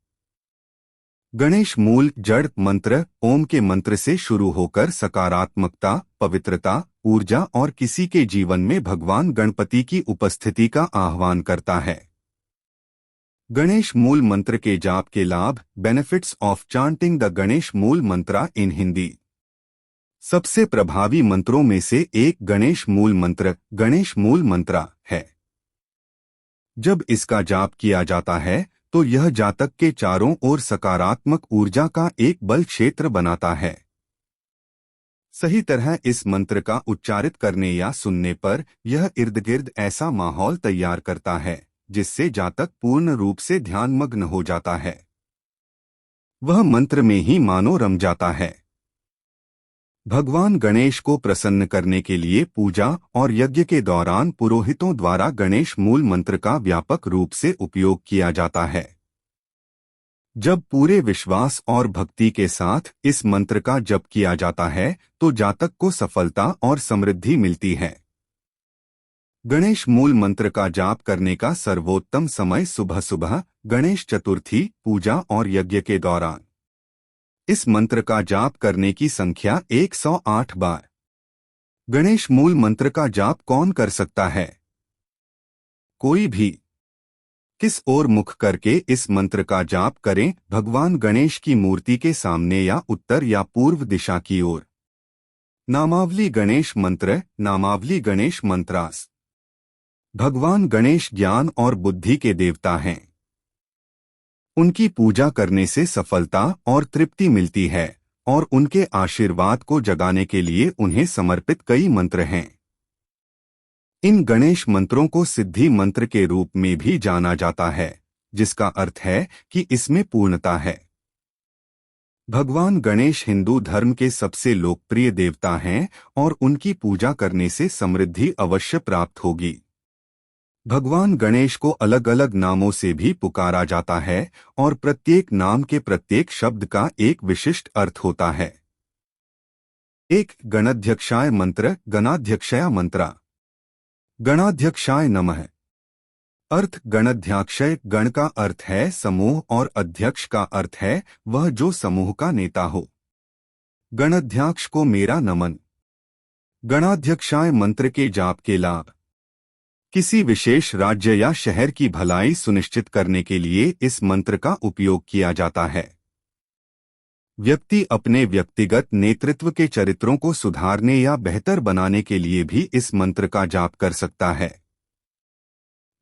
A: गणेश मूल जड़ मंत्र ओम के मंत्र से शुरू होकर सकारात्मकता, पवित्रता, ऊर्जा और किसी के जीवन में भगवान गणपति की उपस्थिति का आह्वान करता है। गणेश मूल मंत्र के जाप के लाभ, benefits of chanting the Ganesh मूल मंत्रा इन हिंदी। सबसे प्रभावी मंत्रों में से एक गणेश मूल मंत्र गणेश मूल मंत्रा है। जब इसका जाप किया जाता है तो यह जातक के चारों ओर सकारात्मक ऊर्जा का एक बल क्षेत्र बनाता है। सही तरह इस मंत्र का उच्चारित करने या सुनने पर यह इर्द गिर्द ऐसा माहौल तैयार करता है जिससे जातक पूर्ण रूप से ध्यानमग्न हो जाता है। वह मंत्र में ही मानो रम जाता है। भगवान गणेश को प्रसन्न करने के लिए पूजा और यज्ञ के दौरान पुरोहितों द्वारा गणेश मूल मंत्र का व्यापक रूप से उपयोग किया जाता है। जब पूरे विश्वास और भक्ति के साथ इस मंत्र का जप किया जाता है तो जातक को सफलता और समृद्धि मिलती है। गणेश मूल मंत्र का जाप करने का सर्वोत्तम समय सुबह सुबह, गणेश चतुर्थी, पूजा और यज्ञ के दौरान। इस मंत्र का जाप करने की संख्या 108 बार। गणेश मूल मंत्र का जाप कौन कर सकता है? कोई भी। किस ओर मुख करके इस मंत्र का जाप करें? भगवान गणेश की मूर्ति के सामने या उत्तर या पूर्व दिशा की ओर। नामावली गणेश मंत्र। नामावली गणेश मंत्रास। भगवान गणेश ज्ञान और बुद्धि के देवता हैं। उनकी पूजा करने से सफलता और तृप्ति मिलती है और उनके आशीर्वाद को जगाने के लिए उन्हें समर्पित कई मंत्र हैं। इन गणेश मंत्रों को सिद्धि मंत्र के रूप में भी जाना जाता है, जिसका अर्थ है कि इसमें पूर्णता है। भगवान गणेश हिंदू धर्म के सबसे लोकप्रिय देवता हैं और उनकी पूजा करने से समृद्धि अवश्य प्राप्त होगी। भगवान गणेश को अलग अलग नामों से भी पुकारा जाता है और प्रत्येक नाम के प्रत्येक शब्द का एक विशिष्ट अर्थ होता है। एक गणाध्यक्षाय मंत्र। गणाध्यक्षया मंत्रा। गणाध्यक्षाय नमः। अर्थ गणाध्यक्षय। गण का अर्थ है समूह और अध्यक्ष का अर्थ है वह जो समूह का नेता हो। गणाध्यक्ष को मेरा नमन। गणाध्यक्षाय मंत्र के जाप के लाभ। किसी विशेष राज्य या शहर की भलाई सुनिश्चित करने के लिए इस मंत्र का उपयोग किया जाता है। व्यक्ति अपने व्यक्तिगत नेतृत्व के चरित्रों को सुधारने या बेहतर बनाने के लिए भी इस मंत्र का जाप कर सकता है।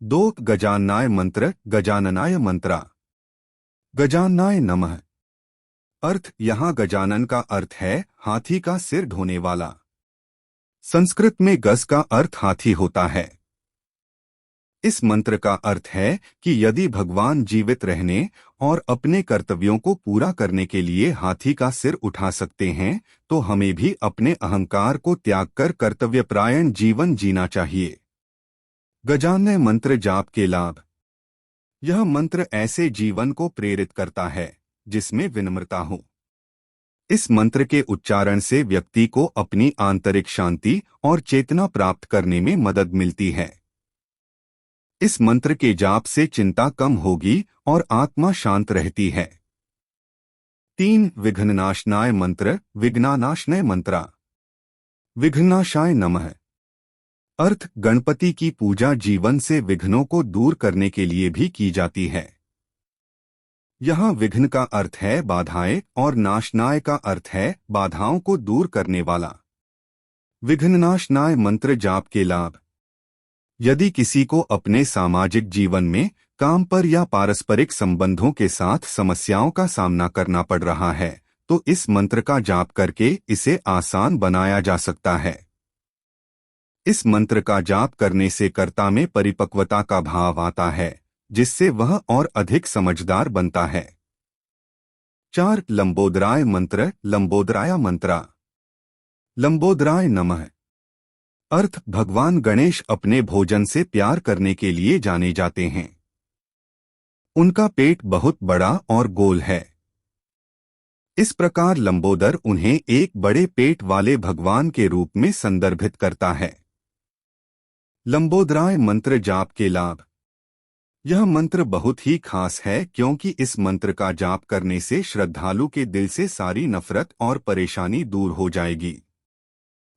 A: 2 गजाननाय मंत्र। गजाननाय मंत्रा। गजाननाय नमः। अर्थ यहाँ गजानन का अर्थ है हाथी का सिर ढोने वाला। संस्कृत में गज का अर्थ हाथी होता है। इस मंत्र का अर्थ है कि यदि भगवान जीवित रहने और अपने कर्तव्यों को पूरा करने के लिए हाथी का सिर उठा सकते हैं, तो हमें भी अपने अहंकार को त्याग कर कर्तव्यपरायण जीवन जीना चाहिए। गजानन मंत्र जाप के लाभ। यह मंत्र ऐसे जीवन को प्रेरित करता है जिसमें विनम्रता हो। इस मंत्र के उच्चारण से व्यक्ति को अपनी आंतरिक शांति और चेतना प्राप्त करने में मदद मिलती है। इस मंत्र के जाप से चिंता कम होगी और आत्मा शांत रहती है। 3 विघ्ननाशनाय मंत्र। विघ्ननाशनाय मंत्रा। विघ्ननाशाय नमः। अर्थ गणपति की पूजा जीवन से विघ्नों को दूर करने के लिए भी की जाती है। यहाँ विघ्न का अर्थ है बाधाएं और नाशनाय का अर्थ है बाधाओं को दूर करने वाला। विघ्ननाशनाय मंत्र जाप के लाभ। यदि किसी को अपने सामाजिक जीवन में, काम पर या पारस्परिक संबंधों के साथ समस्याओं का सामना करना पड़ रहा है, तो इस मंत्र का जाप करके इसे आसान बनाया जा सकता है। इस मंत्र का जाप करने से कर्ता में परिपक्वता का भाव आता है, जिससे वह और अधिक समझदार बनता है। 4 लंबोदराय मंत्र। लंबोदराय मंत्रा। लंबोदराय नमः। अर्थ भगवान गणेश अपने भोजन से प्यार करने के लिए जाने जाते हैं। उनका पेट बहुत बड़ा और गोल है। इस प्रकार लंबोदर उन्हें एक बड़े पेट वाले भगवान के रूप में संदर्भित करता है। लंबोदराय मंत्र जाप के लाभ। यह मंत्र बहुत ही खास है क्योंकि इस मंत्र का जाप करने से श्रद्धालु के दिल से सारी नफरत और परेशानी दूर हो जाएगी।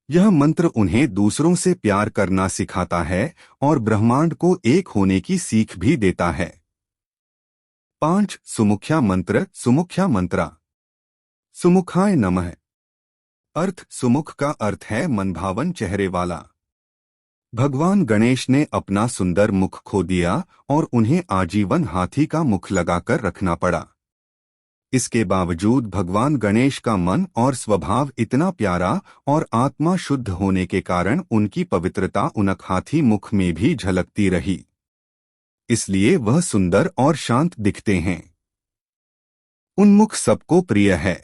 A: यह मंत्र उन्हें दूसरों से प्यार करना सिखाता है और ब्रह्मांड को एक होने की सीख भी देता है। 5 सुमुख्या मंत्र। सुमुख्या मंत्रा। सुमुखाय नमः। अर्थ सुमुख का अर्थ है मनभावन चेहरे वाला। भगवान गणेश ने अपना सुंदर मुख खो दिया और उन्हें आजीवन हाथी का मुख लगाकर रखना पड़ा। इसके बावजूद भगवान गणेश का मन और स्वभाव इतना प्यारा और आत्मा शुद्ध होने के कारण उनकी पवित्रता उनक हाथी मुख में भी झलकती रही। इसलिए वह सुंदर और शांत दिखते हैं। उन्मुख सबको प्रिय है।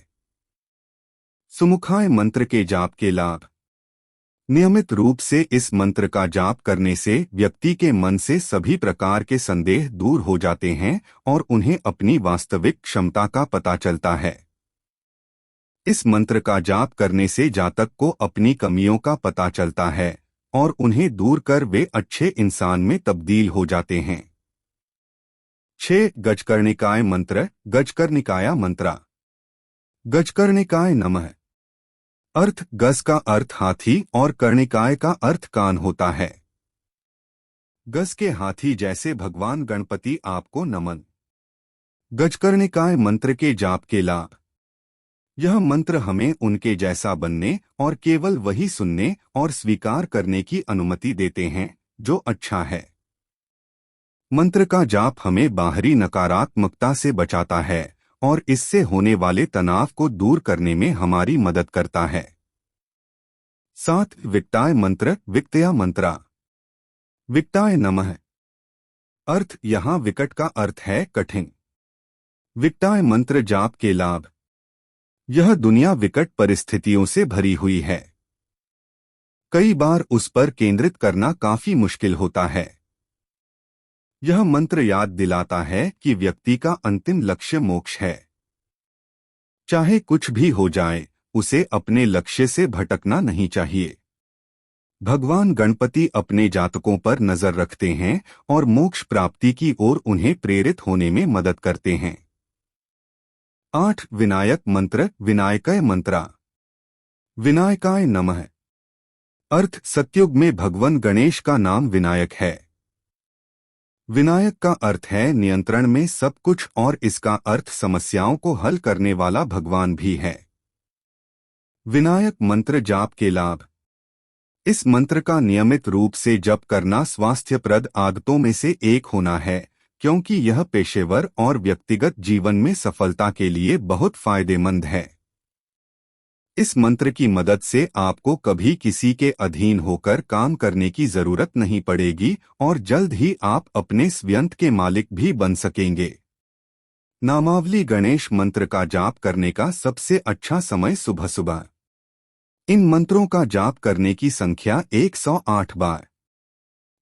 A: सुमुखाय मंत्र के जाप के लाभ। नियमित रूप से इस मंत्र का जाप करने से व्यक्ति के मन से सभी प्रकार के संदेह दूर हो जाते हैं और उन्हें अपनी वास्तविक क्षमता का पता चलता है। इस मंत्र का जाप करने से जातक को अपनी कमियों का पता चलता है और उन्हें दूर कर वे अच्छे इंसान में तब्दील हो जाते हैं। 6 गजकर्णिकाय मंत्र। गजकर्णिकाया मंत्रा। गजकर्णिकाय नमः। अर्थ गज का अर्थ हाथी और कर्णिकाय का अर्थ कान होता है। गज के हाथी जैसे भगवान गणपति आपको नमन। गजकर्णिकाय मंत्र के जाप के लाभ। यह मंत्र हमें उनके जैसा बनने और केवल वही सुनने और स्वीकार करने की अनुमति देते हैं जो अच्छा है। मंत्र का जाप हमें बाहरी नकारात्मकता से बचाता है और इससे होने वाले तनाव को दूर करने में हमारी मदद करता है। 7 विकटाय मंत्र। विकटया मंत्रा। विकटाय नमः। अर्थ यहाँ विकट का अर्थ है कठिन। विकटाय मंत्र जाप के लाभ। यह दुनिया विकट परिस्थितियों से भरी हुई है। कई बार उस पर केंद्रित करना काफी मुश्किल होता है। यह मंत्र याद दिलाता है कि व्यक्ति का अंतिम लक्ष्य मोक्ष है। चाहे कुछ भी हो जाए, उसे अपने लक्ष्य से भटकना नहीं चाहिए। भगवान गणपति अपने जातकों पर नजर रखते हैं और मोक्ष प्राप्ति की ओर उन्हें प्रेरित होने में मदद करते हैं। 8 विनायक मंत्र। विनायकाय मंत्रा। विनायकाय नमः। अर्थ सतयुग में भगवान गणेश का नाम विनायक है। विनायक का अर्थ है नियंत्रण में सब कुछ और इसका अर्थ समस्याओं को हल करने वाला भगवान भी है। विनायक मंत्र जाप के लाभ। इस मंत्र का नियमित रूप से जप करना स्वास्थ्यप्रद आदतों में से एक होना है, क्योंकि यह पेशेवर और व्यक्तिगत जीवन में सफलता के लिए बहुत फायदेमंद है। इस मंत्र की मदद से आपको कभी किसी के अधीन होकर काम करने की जरूरत नहीं पड़ेगी और जल्द ही आप अपने स्वयं के मालिक भी बन सकेंगे। नामावली। गणेश मंत्र का जाप करने का सबसे अच्छा समय सुबह सुबह। इन मंत्रों का जाप करने की संख्या 108 बार।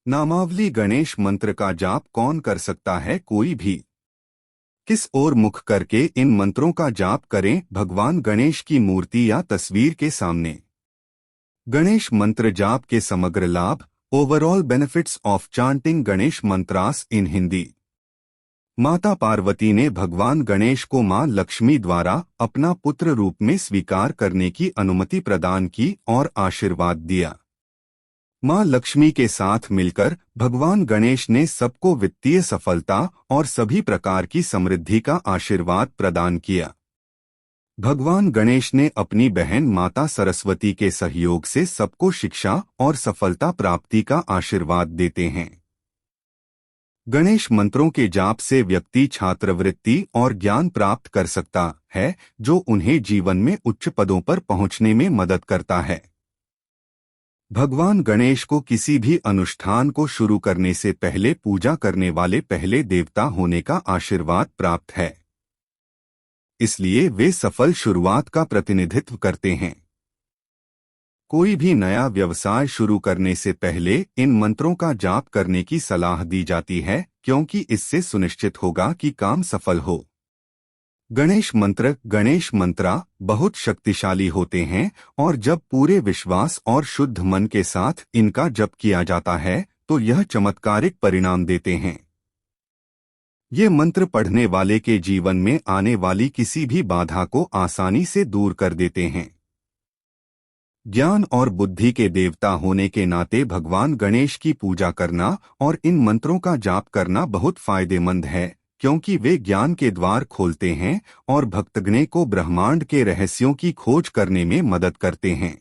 A: नामावली गणेश मंत्र का जाप कौन कर सकता है? कोई भी। किस ओर मुख करके इन मंत्रों का जाप करें? भगवान गणेश की मूर्ति या तस्वीर के सामने। गणेश मंत्र जाप के समग्र लाभ। Overall benefits of chanting Ganesh mantras in Hindi. माता पार्वती ने भगवान गणेश को मां लक्ष्मी द्वारा अपना पुत्र रूप में स्वीकार करने की अनुमति प्रदान की और आशीर्वाद दिया। मां लक्ष्मी के साथ मिलकर भगवान गणेश ने सबको वित्तीय सफलता और सभी प्रकार की समृद्धि का आशीर्वाद प्रदान किया। भगवान गणेश ने अपनी बहन माता सरस्वती के सहयोग से सबको शिक्षा और सफलता प्राप्ति का आशीर्वाद देते हैं। गणेश मंत्रों के जाप से व्यक्ति छात्रवृत्ति और ज्ञान प्राप्त कर सकता है, जो उन्हें जीवन में उच्च पदों पर पहुंचने में मदद करता है। भगवान गणेश को किसी भी अनुष्ठान को शुरू करने से पहले पूजा करने वाले पहले देवता होने का आशीर्वाद प्राप्त है, इसलिए वे सफल शुरुआत का प्रतिनिधित्व करते हैं। कोई भी नया व्यवसाय शुरू करने से पहले इन मंत्रों का जाप करने की सलाह दी जाती है, क्योंकि इससे सुनिश्चित होगा कि काम सफल हो। गणेश मंत्र गणेश मंत्रा बहुत शक्तिशाली होते हैं और जब पूरे विश्वास और शुद्ध मन के साथ इनका जप किया जाता है तो यह चमत्कारिक परिणाम देते हैं। ये मंत्र पढ़ने वाले के जीवन में आने वाली किसी भी बाधा को आसानी से दूर कर देते हैं। ज्ञान और बुद्धि के देवता होने के नाते भगवान गणेश की पूजा करना और इन मंत्रों का जाप करना बहुत फायदेमंद है, क्योंकि वे ज्ञान के द्वार खोलते हैं और भक्तगण को ब्रह्मांड के रहस्यों की खोज करने में मदद करते हैं।